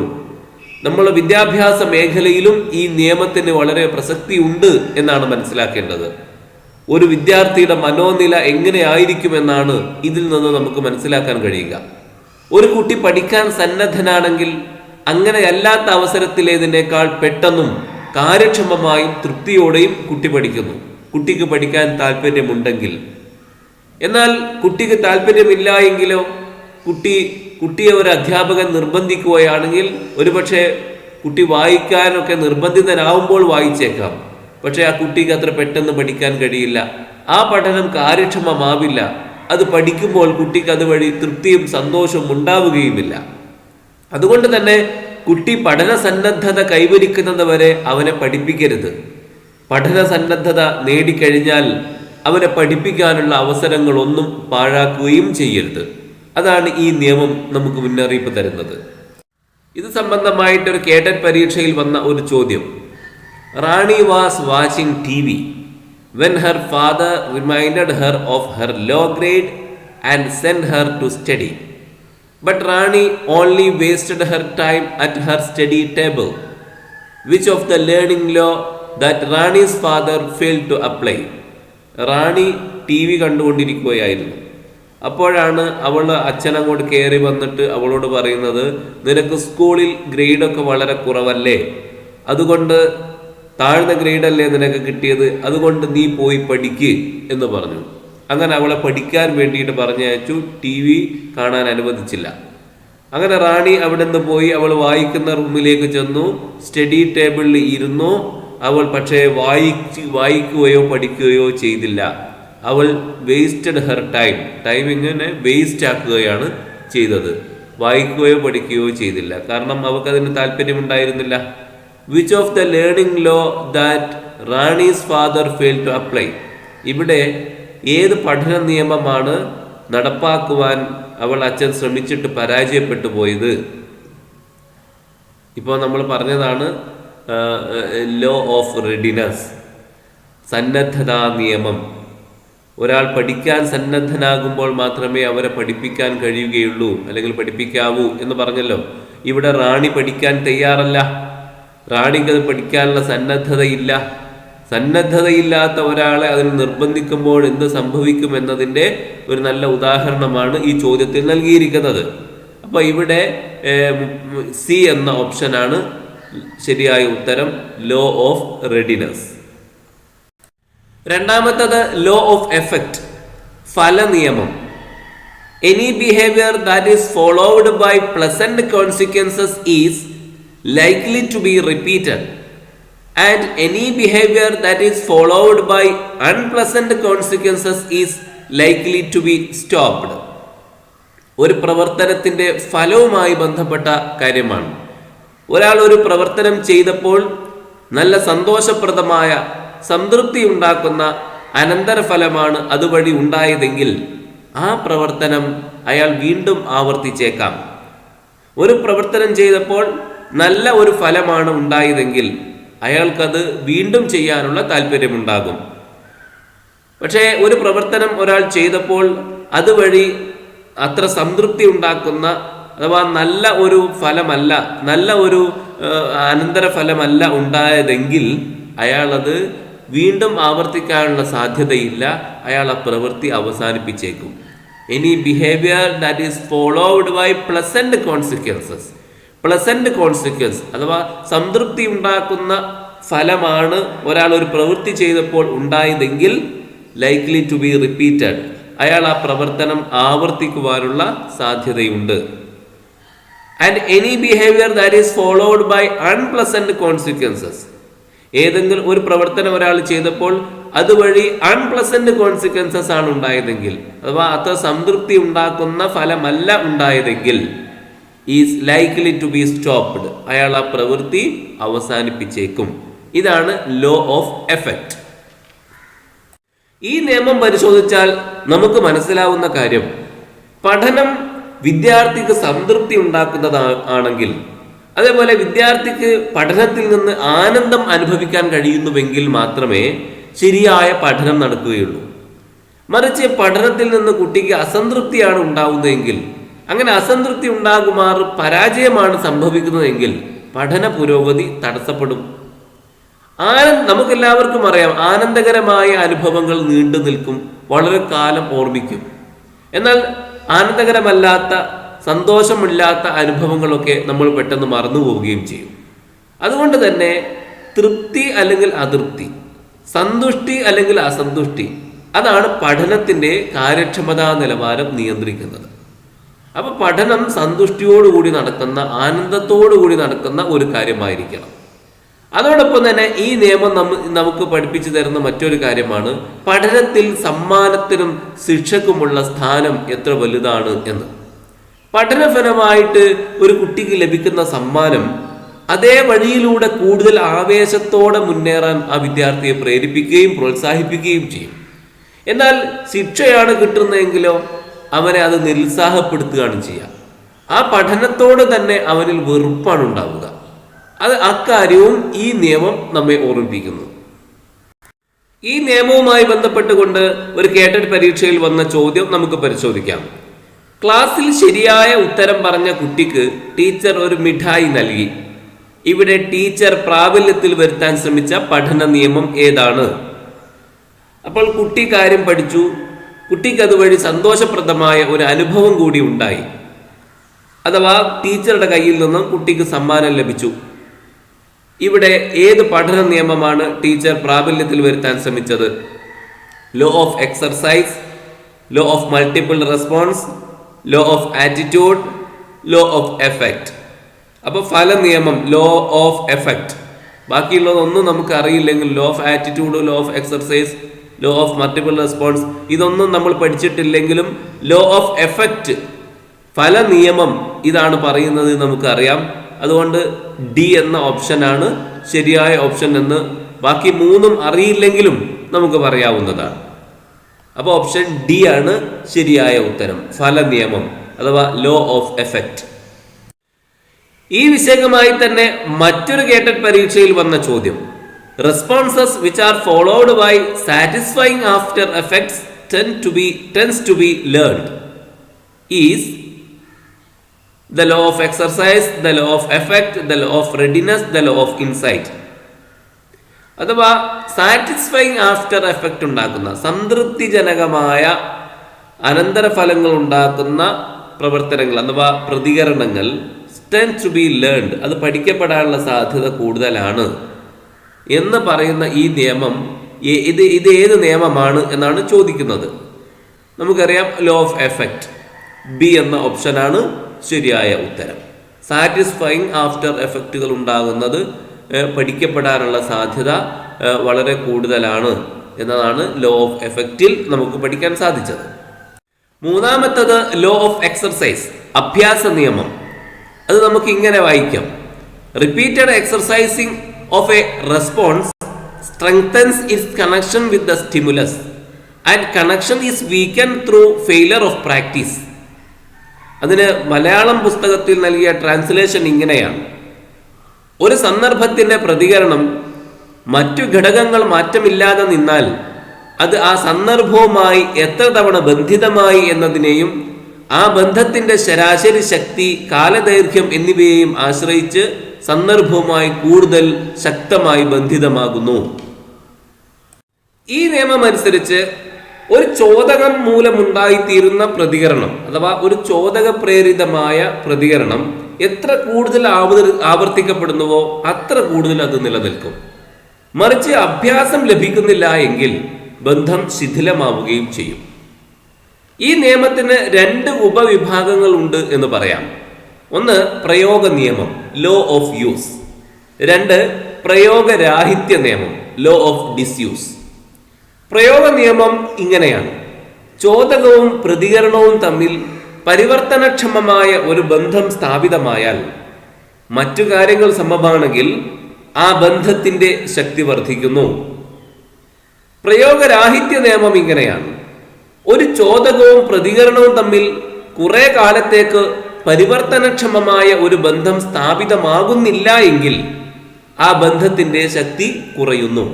നമ്മൾ വിദ്യാഭ്യാസ മേഖലയിലും ഈ നിയമത്തിന് വളരെ പ്രസക്തി ഉണ്ട് എന്നാണ് മനസ്സിലാക്കേണ്ടത്. ഒരു വിദ്യാർത്ഥിയുടെ മനോനില എങ്ങനെയായിരിക്കുമെന്നാണ് ഇതിൽ നിന്ന് നമുക്ക് മനസ്സിലാക്കാൻ കഴിയുക. ഒരു കുട്ടി പഠിക്കാൻ സന്നദ്ധനാണെങ്കിൽ അങ്ങനെയല്ലാത്ത അവസരത്തിലേതിനേക്കാൾ പെട്ടെന്നും കാര്യക്ഷമമായും തൃപ്തിയോടെയും കുട്ടി പഠിക്കുന്നു, കുട്ടിക്ക് പഠിക്കാൻ താല്പര്യമുണ്ടെങ്കിൽ. എന്നാൽ കുട്ടിക്ക് താല്പര്യമില്ല എങ്കിലോ, കുട്ടിയെ ഒരു അധ്യാപകൻ നിർബന്ധിക്കുകയാണെങ്കിൽ ഒരുപക്ഷെ കുട്ടി വായിക്കാനൊക്കെ നിർബന്ധിതനാവുമ്പോൾ വായിച്ചേക്കാം, പക്ഷെ ആ കുട്ടിക്ക് അത്ര പെട്ടെന്ന് പഠിക്കാൻ കഴിയില്ല. ആ പഠനം കാര്യക്ഷമമാവില്ല. അത് പഠിക്കുമ്പോൾ കുട്ടിക്ക് അതുവഴി തൃപ്തിയും സന്തോഷവും ഉണ്ടാവുകയുമില്ല. അതുകൊണ്ട് തന്നെ കുട്ടി പഠന സന്നദ്ധത കൈവരിക്കുന്നത് വരെ അവനെ പഠിപ്പിക്കരുത്. പഠന സന്നദ്ധത നേടിക്കഴിഞ്ഞാൽ അവനെ പഠിപ്പിക്കാനുള്ള അവസരങ്ങളൊന്നും പാഴാക്കുകയും ചെയ്യരുത്. അതാണ് ഈ നിയമം നമുക്ക് മുന്നറിയിപ്പ് തരുന്നത്. ഇത് സംബന്ധമായിട്ടൊരു കേഡറ്റ് പരീക്ഷയിൽ വന്ന ഒരു ചോദ്യം. Rani was watching TV when her father reminded her of her low grade and sent her to study. But Rani only wasted her time at her study table. Which of the learning law that Rani's father failed to apply? Rani TV കണ്ടുകൊണ്ടിരിക്കുകയായിരുന്നു. അപ്പോഴാണ് അച്ഛൻ അങ്ങോട്ട് കയറി വന്നിട്ട് അവളോട് പറയുന്നത്, നിനക്ക് സ്കൂളിൽ ഗ്രേഡൊക്കെ വളരെ കുറവല്ലേ, അതുകൊണ്ട് താഴ്ന്ന ഗ്രേഡല്ലേ നിനക്ക് കിട്ടിയത്, അതുകൊണ്ട് നീ പോയി പഠിക്ക് എന്ന് പറഞ്ഞു. അങ്ങനെ അവളെ പഠിക്കാൻ വേണ്ടിയിട്ട് പറഞ്ഞയച്ചു. TV കാണാൻ അനുവദിച്ചില്ല. അങ്ങനെ റാണി അവിടെ നിന്ന് പോയി അവൾ വായിക്കുന്ന റൂമിലേക്ക് ചെന്നു, സ്റ്റഡി ടേബിളിൽ ഇരുന്നു. അവൾ പക്ഷേ വായിക്കുകയോ പഠിക്കുകയോ ചെയ്തില്ല. അവൾ വേസ്റ്റഡ് ഹെർ ടൈം ഇങ്ങനെ വേസ്റ്റ് ആക്കുകയാണ് ചെയ്തത്. വായിക്കുകയോ പഠിക്കുകയോ ചെയ്തില്ല, കാരണം അവൾക്കതിന് താല്പര്യമുണ്ടായിരുന്നില്ല. Which of the learning law that Rani's father fail to apply? ഇവിടെ ഏത് പഠന നിയമമാണ് നടപ്പാക്കുവാൻ അച്ഛൻ ശ്രമിച്ചിട്ട് പരാജയപ്പെട്ടു പോയത്? ഇപ്പോൾ നമ്മൾ പറഞ്ഞതാണ് ലോ ഓഫ് റെഡിനെസ്, സന്നദ്ധതാ നിയമം. ഒരാൾ പഠിക്കാൻ സന്നദ്ധനാകുമ്പോൾ മാത്രമേ അവരെ പഠിപ്പിക്കാൻ കഴിയുകയുള്ളൂ, അല്ലെങ്കിൽ പഠിപ്പിക്കാവൂ എന്ന് പറഞ്ഞല്ലോ. ഇവിടെ റാണി പഠിക്കാൻ തയ്യാറല്ല. റാണിക്ക് അത് പഠിക്കാനുള്ള സന്നദ്ധതയില്ല. സന്നദ്ധതയില്ലാത്ത ഒരാളെ അതിന് നിർബന്ധിക്കുമ്പോൾ എന്ത് സംഭവിക്കും എന്നതിൻ്റെ ഒരു നല്ല ഉദാഹരണമാണ് ഈ ചോദ്യത്തിൽ നൽകിയിരിക്കുന്നത്. അപ്പോൾ ഇവിടെ സി എന്ന ഓപ്ഷനാണ് ശരിയായ ഉത്തരം, ലോ ഓഫ് റെഡിനെസ്. രണ്ടാമത്തത് ലോ ഓഫ് എഫക്റ്റ്, ഫല നിയമം. Any behaviour that is followed by pleasant consequences is likely to be repeated. And any behaviour that is followed by unpleasant consequences is likely to be stopped. ഒരു പ്രവർത്തനത്തിന്റെ ഫലവുമായി ബന്ധപ്പെട്ട കാര്യമാണ്. ഒരാൾ ഒരു പ്രവർത്തനം ചെയ്തപ്പോൾ നല്ല സന്തോഷപ്രദമായ സംതൃപ്തി ഉണ്ടാക്കുന്ന അനന്തരഫലമാണ് അതുവഴി ഉണ്ടായതെങ്കിൽ ആ പ്രവർത്തനം അയാൾ വീണ്ടും ആവർത്തിച്ചേക്കാം. ഒരു പ്രവർത്തനം ചെയ്തപ്പോൾ നല്ല ഒരു ഫലമാണ് ഉണ്ടായതെങ്കിൽ അയാൾക്കത് വീണ്ടും ചെയ്യാനുള്ള താല്പര്യമുണ്ടാകും. പക്ഷേ ഒരു പ്രവർത്തനം ഒരാൾ ചെയ്തപ്പോൾ അതുവഴി അത്ര സംതൃപ്തി ഉണ്ടാക്കുന്ന അഥവാ നല്ല ഒരു ഫലമല്ല, നല്ല ഒരു അനന്തരഫലമല്ല ഉണ്ടായതെങ്കിൽ അയാളത് വീണ്ടും ആവർത്തിക്കാനുള്ള സാധ്യതയില്ല. അയാൾ ആ പ്രവൃത്തി അവസാനിപ്പിച്ചേക്കും. Any behaviour that is followed by pleasant consequences. Pleasant consequence അഥവാ സംതൃപ്തി ഉണ്ടാക്കുന്ന ഫലമാണ് ഒരാൾ ഒരു പ്രവൃത്തി ചെയ്തപ്പോൾ ഉണ്ടായതെങ്കിൽ ലൈക്ലി ടു ബി റിപ്പീറ്റഡ്. അയാൾ ആ പ്രവർത്തനം ആവർത്തിക്കുവാനുള്ള സാധ്യതയുണ്ട്. And any behaviour that is followed by unpleasant consequences. ഏതെങ്കിലും ഒരു പ്രവർത്തനം ഒരാൾ ചെയ്തപ്പോൾ അതുവഴി അൺപ്ലസന്റ് കോൺസിക്വൻസസ് ആണ് ഉണ്ടായതെങ്കിൽ അഥവാ അത്ര സംതൃപ്തി ഉണ്ടാക്കുന്ന ഫലമല്ല ഉണ്ടായതെങ്കിൽ is likely to be stopped. അയാൾ ആ പ്രവൃത്തി അവസാനിപ്പിച്ചേക്കും. ഇതാണ് ലോ ഓഫ് എഫക്റ്റ്. ഈ നിയമം പരിശോധിച്ചാൽ നമുക്ക് മനസ്സിലാവുന്ന കാര്യം, പഠനം വിദ്യാർത്ഥിക്ക് സംതൃപ്തി ഉണ്ടാക്കുന്നതാണെങ്കിൽ, അതേപോലെ വിദ്യാർത്ഥിക്ക് പഠനത്തിൽ നിന്ന് ആനന്ദം അനുഭവിക്കാൻ കഴിയുന്നുവെങ്കിൽ മാത്രമേ ശരിയായ പഠനം നടക്കുകയുള്ളൂ. മറിച്ച് പഠനത്തിൽ നിന്ന് കുട്ടിക്ക് അസംതൃപ്തിയാണ് ഉണ്ടാവുന്നതെങ്കിൽ, അങ്ങനെ അസംതൃപ്തി ഉണ്ടാകുമാറ് പരാജയമാണ് സംഭവിക്കുന്നതെങ്കിൽ പഠന പുരോഗതി തടസ്സപ്പെടും. നമുക്കെല്ലാവർക്കും അറിയാം, ആനന്ദകരമായ അനുഭവങ്ങൾ നീണ്ടു നിൽക്കും, വളരെ കാലം ഓർമ്മിക്കും. എന്നാൽ ആനന്ദകരമല്ലാത്ത, സന്തോഷമില്ലാത്ത അനുഭവങ്ങളൊക്കെ നമ്മൾ പെട്ടെന്ന് മറന്നു പോവുകയും ചെയ്യും. അതുകൊണ്ട് തന്നെ തൃപ്തി അല്ലെങ്കിൽ അതൃപ്തി, സന്തുഷ്ടി അല്ലെങ്കിൽ അസന്തുഷ്ടി, അതാണ് പഠനത്തിൻ്റെ കാര്യക്ഷമതാ നിലവാരം നിയന്ത്രിക്കുന്നത്. അപ്പൊ പഠനം സന്തുഷ്ടിയോടുകൂടി നടക്കുന്ന, ആനന്ദത്തോടുകൂടി നടക്കുന്ന ഒരു കാര്യമായിരിക്കണം. അതോടൊപ്പം തന്നെ ഈ നിയമം നമുക്ക് പഠിപ്പിച്ചു തരുന്ന മറ്റൊരു കാര്യമാണ് പഠനത്തിൽ സമ്മാനത്തിനും ശിക്ഷക്കുമുള്ള സ്ഥാനം എത്ര വലുതാണ് എന്ന്. പഠനഫലമായിട്ട് ഒരു കുട്ടിക്ക് ലഭിക്കുന്ന സമ്മാനം അതേ വഴിയിലൂടെ കൂടുതൽ ആവേശത്തോടെ മുന്നേറാൻ ആ വിദ്യാർത്ഥിയെ പ്രേരിപ്പിക്കുകയും പ്രോത്സാഹിപ്പിക്കുകയും ചെയ്യും. എന്നാൽ ശിക്ഷയാണ് കിട്ടുന്നതെങ്കിലോ അവനെ അത് നിരുത്സാഹപ്പെടുത്തുകയാണ് ചെയ്യുക. ആ പഠനത്തോട് തന്നെ അവനിൽ വെറുപ്പാണ് ഉണ്ടാവുക. അക്കാര്യവും ഈ നിയമം നമ്മെ ഓർമ്മിപ്പിക്കുന്നു. ഈ നിയമവുമായി ബന്ധപ്പെട്ടുകൊണ്ട് ഒരു കേട്ടറ്റ് പരീക്ഷയിൽ വന്ന ചോദ്യം നമുക്ക് പരിശോധിക്കാം. ക്ലാസ്സിൽ ശരിയായ ഉത്തരം പറഞ്ഞ കുട്ടിക്ക് ടീച്ചർ ഒരു മിഠായി നൽകി. ഇവിടെ ടീച്ചർ പ്രാബല്യത്തിൽ വരുത്താൻ ശ്രമിച്ച പഠന നിയമം ഏതാണ്? അപ്പോൾ കുട്ടി കാര്യം പഠിച്ചു, കുട്ടിക്ക് അതുവഴി സന്തോഷപ്രദമായ ഒരു അനുഭവം കൂടി ഉണ്ടായി. അഥവാ ടീച്ചറുടെ കയ്യിൽ നിന്നും കുട്ടിക്ക് സമ്മാനം ലഭിച്ചു. ഇവിടെ ഏത് പഠന നിയമമാണ് ടീച്ചർ പ്രാബല്യത്തിൽ വരുത്താൻ ശ്രമിച്ചത്? Law of exercise, law of multiple response, law of attitude, law of effect. അപ്പോൾ ഫല നിയമം, ലോ ഓഫ് എഫക്റ്റ്. ബാക്കിയുള്ളതൊന്നും നമുക്ക് അറിയില്ലെങ്കിൽ law of attitude, law of exercise, law of multiple response, ഇതൊന്നും നമ്മൾ പഠിച്ചിട്ടില്ലെങ്കിലും ലോ ഓഫ് എഫക്റ്റ്, ഫല നിയമം, ഇതാണ് പറയുന്നത് നമുക്കറിയാം. അതുകൊണ്ട് ഡി എന്ന ഓപ്ഷനാണ് ശരിയായ ഓപ്ഷൻ എന്ന് ബാക്കി മൂന്നും അറിയില്ലെങ്കിലും നമുക്ക് പറയാവുന്നതാണ്. അപ്പോൾ ഓപ്ഷൻ ഡി ആണ് ശരിയായ ഉത്തരം, ഫല നിയമം അഥവാ ലോ ഓഫ് എഫക്റ്റ്. ഈ വിഷയവുമായി തന്നെ മറ്റൊരു കേട്ടറ്റ് പരീക്ഷയിൽ വന്ന ചോദ്യം, responses which are followed by satisfying after effects tends to be learned is the law of exercise, the law of effect, the law of readiness, the law of insight. അഥവാ സാറ്റിസ്ഫൈങ് ആഫ്റ്റർ എഫക്റ്റ് ഉണ്ടാക്കുന്ന, സംതൃപ്തിജനകമായ അനന്തരഫലങ്ങൾ ഉണ്ടാക്കുന്ന പ്രവർത്തനങ്ങൾ അഥവാ പ്രതികരണങ്ങൾ tend to be learned, അത് പഠിക്കപ്പെടാനുള്ള സാധ്യത കൂടുതലാണ് എന്ന് പറയുന്ന ഈ നിയമം ഇത് ഏത് നിയമമാണ് എന്നാണ് ചോദിക്കുന്നത്. നമുക്കറിയാം ലോ ഓഫ് എഫക്റ്റ്, ബി എന്ന ഓപ്ഷനാണ് ശരിയായ ഉത്തരം. സാറ്റിസ്ഫൈങ് ആഫ്റ്റർ എഫക്റ്റുകൾ ഉണ്ടാകുന്നത് പഠിക്കപ്പെടാനുള്ള സാധ്യത വളരെ കൂടുതലാണ് എന്നതാണ് ലോ ഓഫ് എഫക്റ്റിൽ നമുക്ക് പഠിക്കാൻ സാധിച്ചത്. മൂന്നാമത്തത് ലോ ഓഫ് എക്സർസൈസ്, അഭ്യാസ നിയമം. അത് നമുക്ക് ഇങ്ങനെ വായിക്കാം: repeated exercising of a response strengthens its connection with the stimulus and connection is weakened through failure of practice. അതിന് മലയാളം പുസ്തകത്തിൽ നൽകിയ ട്രാൻസ്ലേഷൻ ഇങ്ങനെയാണ്: ഒരു സന്ദർഭത്തിന്റെ പ്രതികരണം മറ്റു ഘടകങ്ങൾ മാറ്റമില്ലാതെ നിന്നാൽ അത് ആ സന്ദർഭവുമായി എത്ര തവണ ബന്ധിതമായി എന്നതിനെയും ആ ബന്ധത്തിന്റെ ശരാശരി ശക്തി, കാലദൈർഘ്യം എന്നിവയെയും ആശ്രയിച്ച് സന്ദർഭവുമായി കൂടുതൽ ശക്തമായി ബന്ധിതമാകുന്നു. ഈ നിയമം അനുസരിച്ച് ഒരു ചോദകം മൂലമുണ്ടായിത്തീരുന്ന പ്രതികരണം അഥവാ ഒരു ചോദക പ്രേരിതമായ പ്രതികരണം എത്ര കൂടുതൽ ആവർത്തിക്കപ്പെടുന്നുവോ അത്ര കൂടുതൽ അത് നിലനിൽക്കും. മറിച്ച് അഭ്യാസം ലഭിക്കുന്നില്ല എങ്കിൽ ബന്ധം ശിഥിലമാവുകയും ചെയ്യും. ഈ നിയമത്തിന് 2 ഉപവിഭാഗങ്ങൾ ഉണ്ട് എന്ന് പറയാം. ഒന്ന് പ്രയോഗ നിയമം, ലോ ഓഫ് യൂസ്. 2 പ്രയോഗരാഹിത്യ നിയമം, ലോ ഓഫ് ഡിസ്യൂസ്. പ്രയോഗ നിയമം ഇങ്ങനെയാണ്: ചോദകവും പ്രതികരണവും തമ്മിൽ പരിവർത്തനക്ഷമമായ ഒരു ബന്ധം സ്ഥാപിതമായാൽ, മറ്റു കാര്യങ്ങൾ സമമാണെങ്കിൽ ആ ബന്ധത്തിന്റെ ശക്തി വർദ്ധിക്കുന്നു. പ്രയോഗരാഹിത്യ നിയമം ഇങ്ങനെയാണ്: ഒരു ചോദകവും പ്രതികരണവും തമ്മിൽ കുറെ കാലത്തേക്ക് പരിവർത്തനക്ഷമമായ ഒരു ബന്ധം സ്ഥാപിതമാകുന്നില്ല എങ്കിൽ ആ ബന്ധത്തിന്റെ ശക്തി കുറയുന്നു.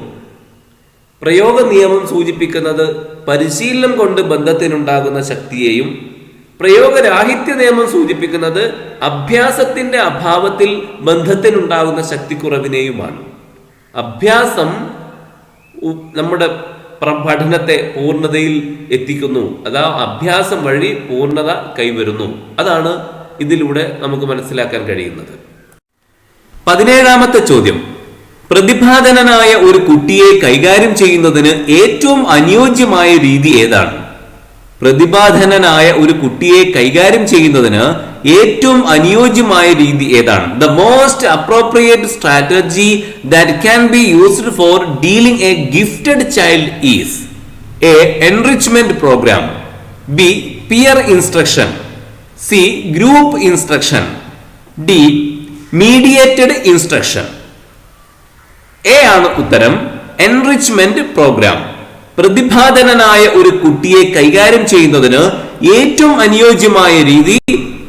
പ്രയോഗ നിയമം സൂചിപ്പിക്കുന്നത് പരിശീലനം കൊണ്ട് ബന്ധത്തിനുണ്ടാകുന്ന ശക്തിയെയും, പ്രയോഗരാഹിത്യ നിയമം സൂചിപ്പിക്കുന്നത് അഭ്യാസത്തിന്റെ അഭാവത്തിൽ ബന്ധത്തിനുണ്ടാകുന്ന ശക്തിക്കുറവിനെയുമാണ്. അഭ്യാസം നമ്മുടെ പഠനത്തെ പൂർണ്ണതയിൽ എത്തിക്കുന്നു. അതാ അഭ്യാസം വഴി പൂർണ്ണത കൈവരുന്നു. അതാണ് ഇതിലൂടെ നമുക്ക് മനസ്സിലാക്കാൻ കഴിയുന്നത്. 17ാമത്തെ ചോദ്യം: പ്രതിഭാധനനായ ഒരു കുട്ടിയെ കൈകാര്യം ചെയ്യുന്നതിന് ഏറ്റവും അനുയോജ്യമായ രീതി ഏതാണ്? പ്രതിഭാധനനായ ഒരു കുട്ടിയെ കൈകാര്യം ചെയ്യുന്നതിന് ഏറ്റവും അനുയോജ്യമായ രീതി ഏതാണ്? The most appropriate strategy that can be used for dealing a gifted child is A enrichment programme, B peer instruction, C group instruction, D mediated instruction. A ആണ് ഉത്തരം, എൻറിച്ച്മെന്റ് പ്രോഗ്രാം. പ്രതിഭാധനനായ ഒരു കുട്ടിയെ കൈകാര്യം ചെയ്യുന്നതിന് ഏറ്റവും അനുയോജ്യമായ രീതി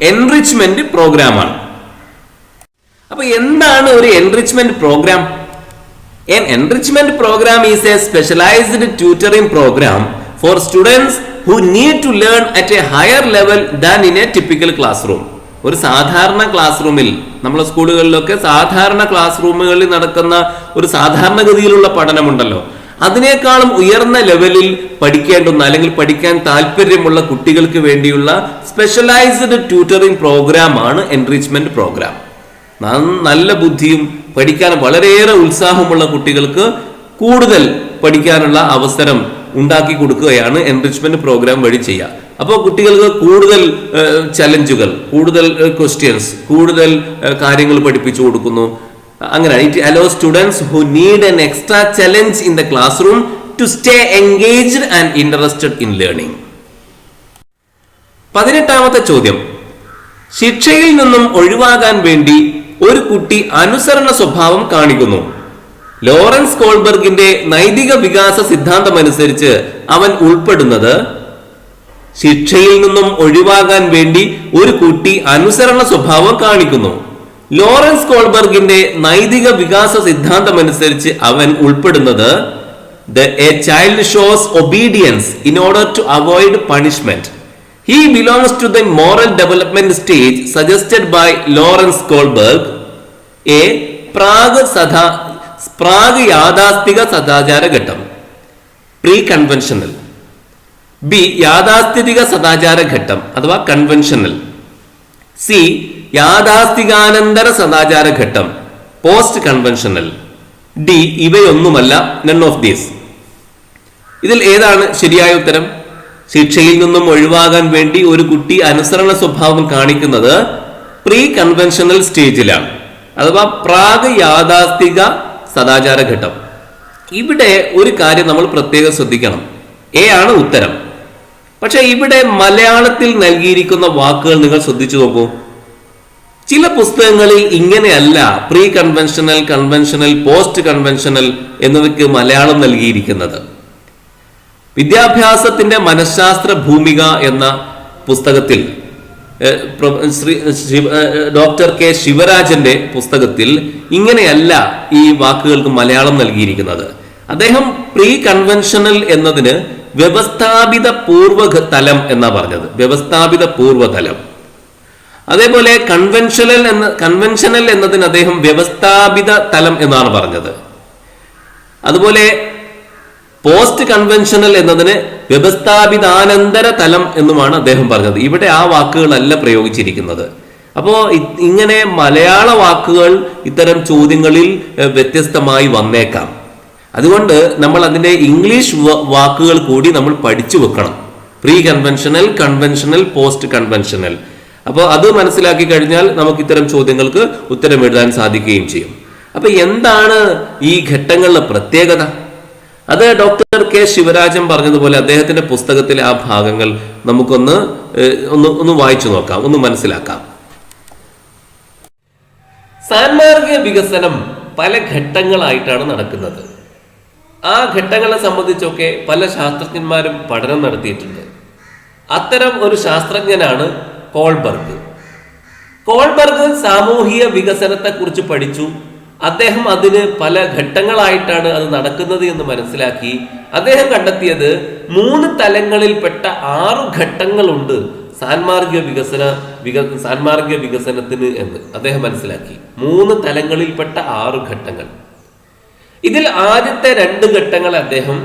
എൻറിച്ച്മെന്റ് പ്രോഗ്രാമാണ്. അപ്പൊ എന്താണ് ഒരു enrichment programme? An enrichment program is a specialized tutoring program for students who need to learn at a higher level than in a typical classroom. ഒരു സാധാരണ ക്ലാസ് റൂമിൽ, നമ്മളെ സ്കൂളുകളിലൊക്കെ സാധാരണ ക്ലാസ് റൂമുകളിൽ നടക്കുന്ന ഒരു സാധാരണഗതിയിലുള്ള പഠനമുണ്ടല്ലോ, അതിനേക്കാളും ഉയർന്ന ലെവലിൽ പഠിക്കേണ്ടുന്ന അല്ലെങ്കിൽ പഠിക്കാൻ താല്പര്യമുള്ള കുട്ടികൾക്ക് വേണ്ടിയുള്ള സ്പെഷ്യലൈസ്ഡ് ട്യൂട്ടറിംഗ് പ്രോഗ്രാമാണ് എൻറിച്ച്മെന്റ് പ്രോഗ്രാം. നല്ല ബുദ്ധിയും പഠിക്കാൻ വളരെയേറെ ഉത്സാഹമുള്ള കുട്ടികൾക്ക് കൂടുതൽ പഠിക്കാനുള്ള അവസരം ഉണ്ടാക്കി കൊടുക്കുകയാണ് എൻറിച്ച്മെന്റ് പ്രോഗ്രാം വഴി ചെയ്യുക. അപ്പോൾ കുട്ടികൾക്ക് കൂടുതൽ ചലഞ്ചുകൾ, കൂടുതൽ ക്വസ്റ്റ്യൻസ്, കൂടുതൽ കാര്യങ്ങൾ പഠിപ്പിച്ചു കൊടുക്കുന്നു. അങ്ങനെ it allows students who need an extra challenge in the classroom to stay engaged and interested in learning. 18ാമത്തെ ചോദ്യം: ശിക്ഷയിൽ നിന്നും ഒഴിവാകാൻ വേണ്ടി ഒരു കുട്ടി അനുസരണ സ്വഭാവം കാണിക്കുന്നു. ലോറൻസ് കോൾബർഗിന്റെ നൈതിക വികാസ സിദ്ധാന്തം അനുസരിച്ച് അവൻ ഉൾപ്പെടുന്നത് ശിക്ഷയിൽ നിന്നും ഒഴിവാകാൻ വേണ്ടി ഒരു കുട്ടി അനുസരണ സ്വഭാവം കാണിക്കുന്നു. ലോറൻസ് കോൾബർഗിന്റെ നൈതിക വികാസ സിദ്ധാന്തം അനുസരിച്ച് അവൻ ഉൾപ്പെടുന്നത് a child shows obedience in order to avoid punishment. He belongs to the moral development stage suggested by Lawrence Kohlberg. A പ്രാഗ് യാഥാസ്ഥിക സദാചാര ഘട്ടം, പ്രീ കൺവെൻഷണൽ. ബി യാഥാസ്ഥിതിക സദാചാര ഘട്ടം അഥവാ കൺവെൻഷണൽ. സി യാഥാസ്ഥികാനന്തര സദാചാര ഘട്ടം, പോസ്റ്റ് കൺവെൻഷണൽ. ഡി ഇവയൊന്നുമല്ല, നൺ ഓഫ് ദീസ്. ഇതിൽ ഏതാണ് ശരിയായ ഉത്തരം? ശിക്ഷയിൽ നിന്നും ഒഴിവാകാൻ വേണ്ടി ഒരു കുട്ടി അനുസരണ സ്വഭാവം കാണിക്കുന്നത് പ്രീ കൺവെൻഷണൽ സ്റ്റേജിലാണ്. അഥവാ പ്രാഗ് യാഥാസ്ഥിക സദാചാര ഘട്ടം. ഇവിടെ ഒരു കാര്യം നമ്മൾ പ്രത്യേകം ശ്രദ്ധിക്കണം. എ ആണ് ഉത്തരം. പക്ഷെ ഇവിടെ മലയാളത്തിൽ നൽകിയിരിക്കുന്ന വാക്കുകൾ നിങ്ങൾ ശ്രദ്ധിച്ചു നോക്കൂ. ചില പുസ്തകങ്ങളിൽ ഇങ്ങനെയല്ല pre conventional, conventional, post conventional എന്നിവയ്ക്ക് മലയാളം നൽകിയിരിക്കുന്നത്. വിദ്യാഭ്യാസത്തിന്റെ മനഃശാസ്ത്ര ഭൂമിക എന്ന പുസ്തകത്തിൽ ഡോക്ടർ കെ ശിവരാജന്റെ പുസ്തകത്തിൽ ഇങ്ങനെയല്ല ഈ വാക്കുകൾക്ക് മലയാളം നൽകിയിരിക്കുന്നത്. അദ്ദേഹം പ്രീ കൺവെൻഷണൽ എന്നതിന് വ്യവസ്ഥാപിത പൂർവ്വതലം എന്നാ പറഞ്ഞത്, വ്യവസ്ഥാപിത പൂർവ്വതലം. അതേപോലെ കൺവെൻഷണൽ എന്നതിന് അദ്ദേഹം വ്യവസ്ഥാപിത തലം എന്നാണ് പറഞ്ഞത്. അതുപോലെ പോസ്റ്റ് കൺവെൻഷണൽ എന്നതിന് വ്യവസ്ഥാപിതാനന്തര തലം എന്നുമാണ് അദ്ദേഹം പറഞ്ഞത്. ഇവിടെ ആ വാക്കുകളല്ല പ്രയോഗിച്ചിരിക്കുന്നത്. അപ്പോ ഇങ്ങനെ മലയാള വാക്കുകൾ ഇത്തരം ചോദ്യങ്ങളിൽ വ്യത്യസ്തമായി വന്നേക്കാം. അതുകൊണ്ട് നമ്മൾ അതിന്റെ ഇംഗ്ലീഷ് വാക്കുകൾ കൂടി നമ്മൾ പഠിച്ചു വെക്കണം. Pre conventional, conventional, post conventional. അപ്പോൾ അത് മനസ്സിലാക്കി കഴിഞ്ഞാൽ നമുക്ക് ഇത്തരം ചോദ്യങ്ങൾക്ക് ഉത്തരം എഴുതാൻ സാധിക്കുകയും ചെയ്യും. അപ്പൊ എന്താണ് ഈ ഘട്ടങ്ങളുടെ പ്രത്യേകത? അത് ഡോക്ടർ കെ ശിവരാജൻ പറഞ്ഞതുപോലെ അദ്ദേഹത്തിന്റെ പുസ്തകത്തിലെ ആ ഭാഗങ്ങൾ നമുക്കൊന്ന് ഒന്ന് വായിച്ചു നോക്കാം, ഒന്ന് മനസ്സിലാക്കാം. സാൻമാർഗിക വികസനം പല ഘട്ടങ്ങളായിട്ടാണ് നടക്കുന്നത്. ആ ഘട്ടങ്ങളെ സംബന്ധിച്ചൊക്കെ പല ശാസ്ത്രജ്ഞന്മാരും പഠനം നടത്തിയിട്ടുണ്ട്. അത്തരം ഒരു ശാസ്ത്രജ്ഞനാണ് കോൾബർഗ്. കോൾബർഗ് സാമൂഹിക വികസനത്തെ കുറിച്ച് പഠിച്ചു. അദ്ദേഹം അതിന് പല ഘട്ടങ്ങളായിട്ടാണ് അത് നടക്കുന്നത് എന്ന് മനസ്സിലാക്കി. അദ്ദേഹം കണ്ടെത്തിയത് 3 തലങ്ങളിൽപ്പെട്ട 6 ഘട്ടങ്ങളുണ്ട് സാൻമാർഗിക വികസനത്തിന് എന്ന് അദ്ദേഹം മനസ്സിലാക്കി. 3 തലങ്ങളിൽപ്പെട്ട 6 ഘട്ടങ്ങൾ. ഇതിൽ ആദ്യത്തെ 2 ഘട്ടങ്ങളെ അദ്ദേഹം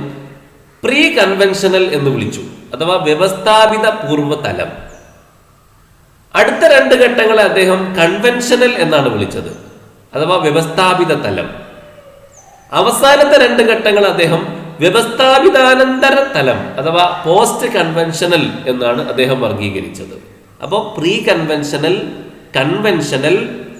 പ്രീ കൺവെൻഷണൽ എന്ന് വിളിച്ചു, അഥവാ വ്യവസ്ഥാപിത പൂർവ്വതലം. അടുത്ത 2 ഘട്ടങ്ങളെ അദ്ദേഹം കൺവെൻഷണൽ എന്നാണ് വിളിച്ചത്, അഥവാ വ്യവസ്ഥാപിത തലം. അവസാനത്തെ 2 ഘട്ടങ്ങൾ അദ്ദേഹം വ്യവസ്ഥാപിതാനന്തര തലം അഥവാ പോസ്റ്റ് കൺവെൻഷണൽ എന്നാണ് അദ്ദേഹം വർഗീകരിച്ചത്. അപ്പോൾ pre conventional, conventional,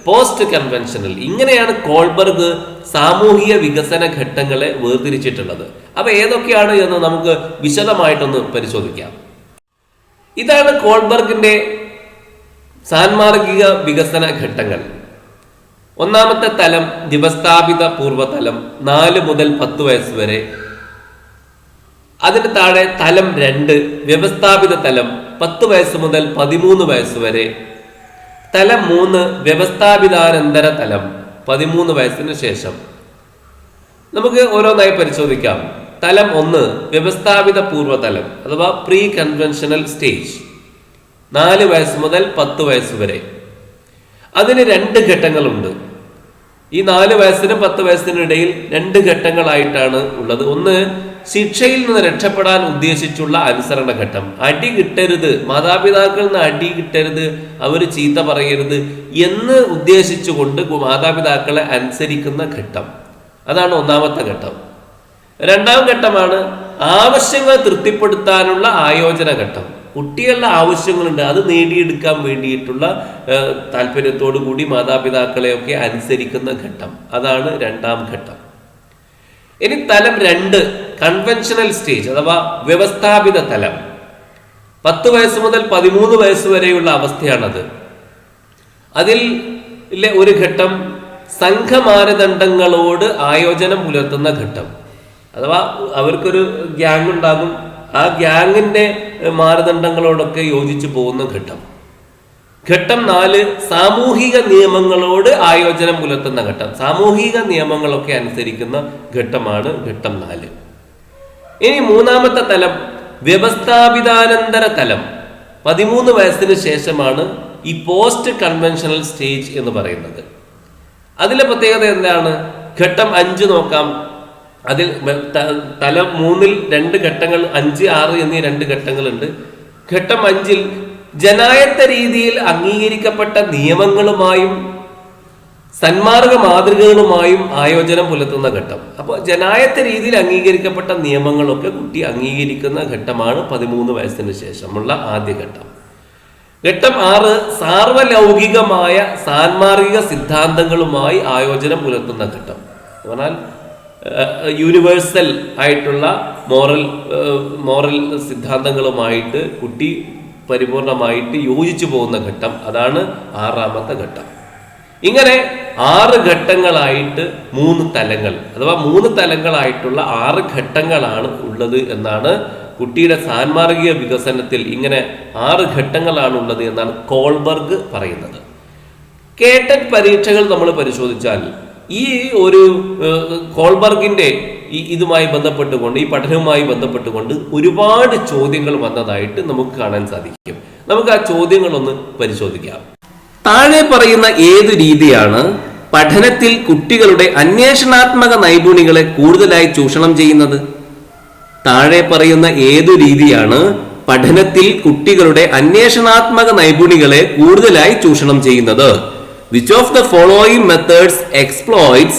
post conventional, ഇങ്ങനെയാണ് കോൾബർഗ് സാമൂഹിക വികസന ഘട്ടങ്ങളെ വേർതിരിച്ചിട്ടുള്ളത്. അപ്പൊ ഏതൊക്കെയാണ് എന്ന് നമുക്ക് വിശദമായിട്ടൊന്ന് പരിശോധിക്കാം. ഇതാണ് കോൾബർഗിന്റെ സാൻമാർഗിക വികസന ഘട്ടങ്ങൾ. ഒന്നാമത്തെ തലം വ്യവസ്ഥാപിത പൂർവ്വതലം, 4 മുതൽ 10 വയസ്സ് വരെ. അതിന് താഴെ തലം 2 വ്യവസ്ഥാപിത തലം, 10 വയസ്സ് മുതൽ 13 വയസ്സ് വരെ. തലം 3 വ്യവസ്ഥാപിതാനന്തര തലം, 13 വയസ്സിന് ശേഷം. നമുക്ക് ഓരോന്നായി പരിശോധിക്കാം. തലം 1 വ്യവസ്ഥാപിത പൂർവ്വതലം അഥവാ പ്രീ കൺവെൻഷണൽ സ്റ്റേജ്, 4 വയസ്സ് മുതൽ 10 വയസ്സ് വരെ. അതിന് 2 ഘട്ടങ്ങളുണ്ട്. ഈ 4 വയസ്സിനും 10 വയസ്സിനും ഇടയിൽ 2 ഘട്ടങ്ങളായിട്ടാണ് ഉള്ളത്. ഒന്ന്, ശിക്ഷയിൽ നിന്ന് രക്ഷപ്പെടാൻ ഉദ്ദേശിച്ചുള്ള അനുസരണ ഘട്ടം. അടി കിട്ടരുത്, മാതാപിതാക്കളിൽ നിന്ന് അടി കിട്ടരുത്, അവർ ചീത്ത പറയരുത് എന്ന് ഉദ്ദേശിച്ചുകൊണ്ട് മാതാപിതാക്കളെ അനുസരിക്കുന്ന ഘട്ടം. അതാണ് ഒന്നാമത്തെ ഘട്ടം. 2ാം ഘട്ടമാണ് ആവശ്യങ്ങൾ തൃപ്തിപ്പെടുത്താനുള്ള ആയോജന ഘട്ടം. കുട്ടികളുടെ ആവശ്യങ്ങളുണ്ട്, അത് നേടിയെടുക്കാൻ വേണ്ടിയിട്ടുള്ള താല്പര്യത്തോടു കൂടി മാതാപിതാക്കളെയൊക്കെ അനുസരിക്കുന്ന ഘട്ടം. അതാണ് 2ാം ഘട്ടം. ഇനി തലം 2 കൺവെൻഷണൽ സ്റ്റേജ് അഥവാ വ്യവസ്ഥാപിത തലം, 10 വയസ്സ് മുതൽ 13 വയസ്സ് വരെയുള്ള അവസ്ഥയാണത്. അതിൽ ഒരു ഘട്ടം സംഘമാനദണ്ഡങ്ങളോട് ആയോജനം പുലർത്തുന്ന ഘട്ടം. അഥവാ അവർക്കൊരു ഗ്യാങ് ഉണ്ടാകും, ആ ഗ്യാങ്ങിന്റെ മാനദണ്ഡങ്ങളോടൊക്കെ യോജിച്ചു പോകുന്ന ഘട്ടം. ഘട്ടം 4 സാമൂഹിക നിയമങ്ങളോട് ആയോജനം പുലർത്തുന്ന ഘട്ടം. സാമൂഹിക നിയമങ്ങളൊക്കെ അനുസരിക്കുന്ന ഘട്ടമാണ് ഘട്ടം 4. ഇനി 3ാമത്തെ തലം വ്യവസ്ഥാപിതാനന്തര തലം, 13 വയസ്സിന് ശേഷമാണ് ഈ പോസ്റ്റ് കൺവെൻഷണൽ സ്റ്റേജ് എന്ന് പറയുന്നത്. അതിലെ പ്രത്യേകത എന്താണ്? ഘട്ടം 5 നോക്കാം. അതിൽ തലം 3-ൽ 2 ഘട്ടങ്ങൾ, 5, 6 എന്നീ 2 ഘട്ടങ്ങളുണ്ട്. ഘട്ടം 5-ൽ ജനായത്ത രീതിയിൽ അംഗീകരിക്കപ്പെട്ട നിയമങ്ങളുമായും സന്മാർഗ മാതൃകകളുമായും ആയോജനം പുലർത്തുന്ന ഘട്ടം. അപ്പോൾ ജനായത്ത രീതിയിൽ അംഗീകരിക്കപ്പെട്ട നിയമങ്ങളൊക്കെ കുട്ടി അംഗീകരിക്കുന്ന ഘട്ടമാണ് 13 വയസ്സിന് ശേഷമുള്ള ആദ്യ ഘട്ടം. ഘട്ടം 6 സാർവലൗകികമായ സാൻമാർഗിക സിദ്ധാന്തങ്ങളുമായി ആയോജനം പുലർത്തുന്ന ഘട്ടം. എന്ന് പറഞ്ഞാൽ യൂണിവേഴ്സൽ ആയിട്ടുള്ള മോറൽ സിദ്ധാന്തങ്ങളുമായിട്ട് കുട്ടി പരിപൂർണമായിട്ട് യോജിച്ചു പോകുന്ന ഘട്ടം. അതാണ് 6ാമത്തെ ഘട്ടം. ഇങ്ങനെ 6 ഘട്ടങ്ങളായിട്ട് 3 തലങ്ങൾ അഥവാ 3 തലങ്ങളായിട്ടുള്ള 6 ഘട്ടങ്ങളാണ് ഉള്ളത് എന്നാണ് കുട്ടിയുടെ സാൻമാർഗിക വികസനത്തിൽ. ഇങ്ങനെ 6 ഘട്ടങ്ങളാണ് ഉള്ളത് എന്നാണ് കോൾബർഗ് പറയുന്നത്. കേട്ടറ്റ് പരീക്ഷകൾ നമ്മൾ പരിശോധിച്ചാൽ ഈ ഒരു കോൾബർഗിന്റെ ഇതുമായി ബന്ധപ്പെട്ടുകൊണ്ട്, ഈ പഠനവുമായി ബന്ധപ്പെട്ടുകൊണ്ട് ഒരുപാട് ചോദ്യങ്ങൾ വന്നതായിട്ട് നമുക്ക് കാണാൻ സാധിക്കും. നമുക്ക് ആ ചോദ്യങ്ങളൊന്ന് പരിശോധിക്കാം. താഴെ പറയുന്ന ഏതു രീതിയാണ് പഠനത്തിൽ കുട്ടികളുടെ അന്വേഷണാത്മക നൈപുണികളെ കൂടുതലായി ചൂഷണം ചെയ്യുന്നത്? താഴെ പറയുന്ന ഏതു രീതിയാണ് പഠനത്തിൽ കുട്ടികളുടെ അന്വേഷണാത്മക നൈപുണികളെ കൂടുതലായി ചൂഷണം ചെയ്യുന്നത്? Which of the following methods exploits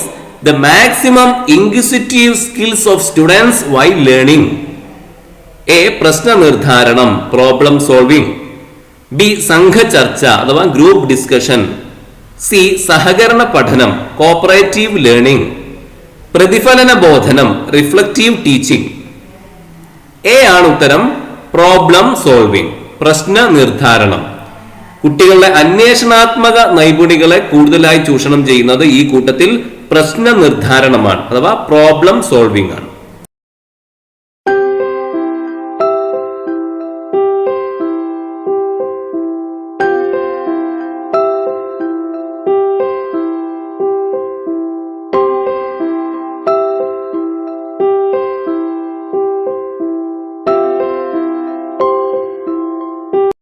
the maximum inquisitive skills of students while learning? A. പ്രശ്ന നിർദ്ധാരണം, പ്രോബ്ലം സോൾവിംഗ്. ബി. സംഘചർച്ച അഥവാ ഗ്രൂപ്പ് ഡിസ്കഷൻ. സി. സഹകരണ പഠനം, കോപ്പറേറ്റീവ് ലേണിംഗ്. പ്രതിഫലന ബോധനം, റിഫ്ലക്റ്റീവ് ടീച്ചിങ്. എ ആണ് ഉത്തരം, പ്രോബ്ലം സോൾവിംഗ്, പ്രശ്ന നിർദ്ധാരണം. കുട്ടികളുടെ അന്വേഷണാത്മക നൈപുണികളെ കൂടുതലായി ചൂഷണം ചെയ്യുന്നത് ഈ കൂട്ടത്തിൽ പ്രശ്ന നിർദ്ധാരണമാണ് അഥവാ പ്രോബ്ലം സോൾവിംഗ് ആണ്.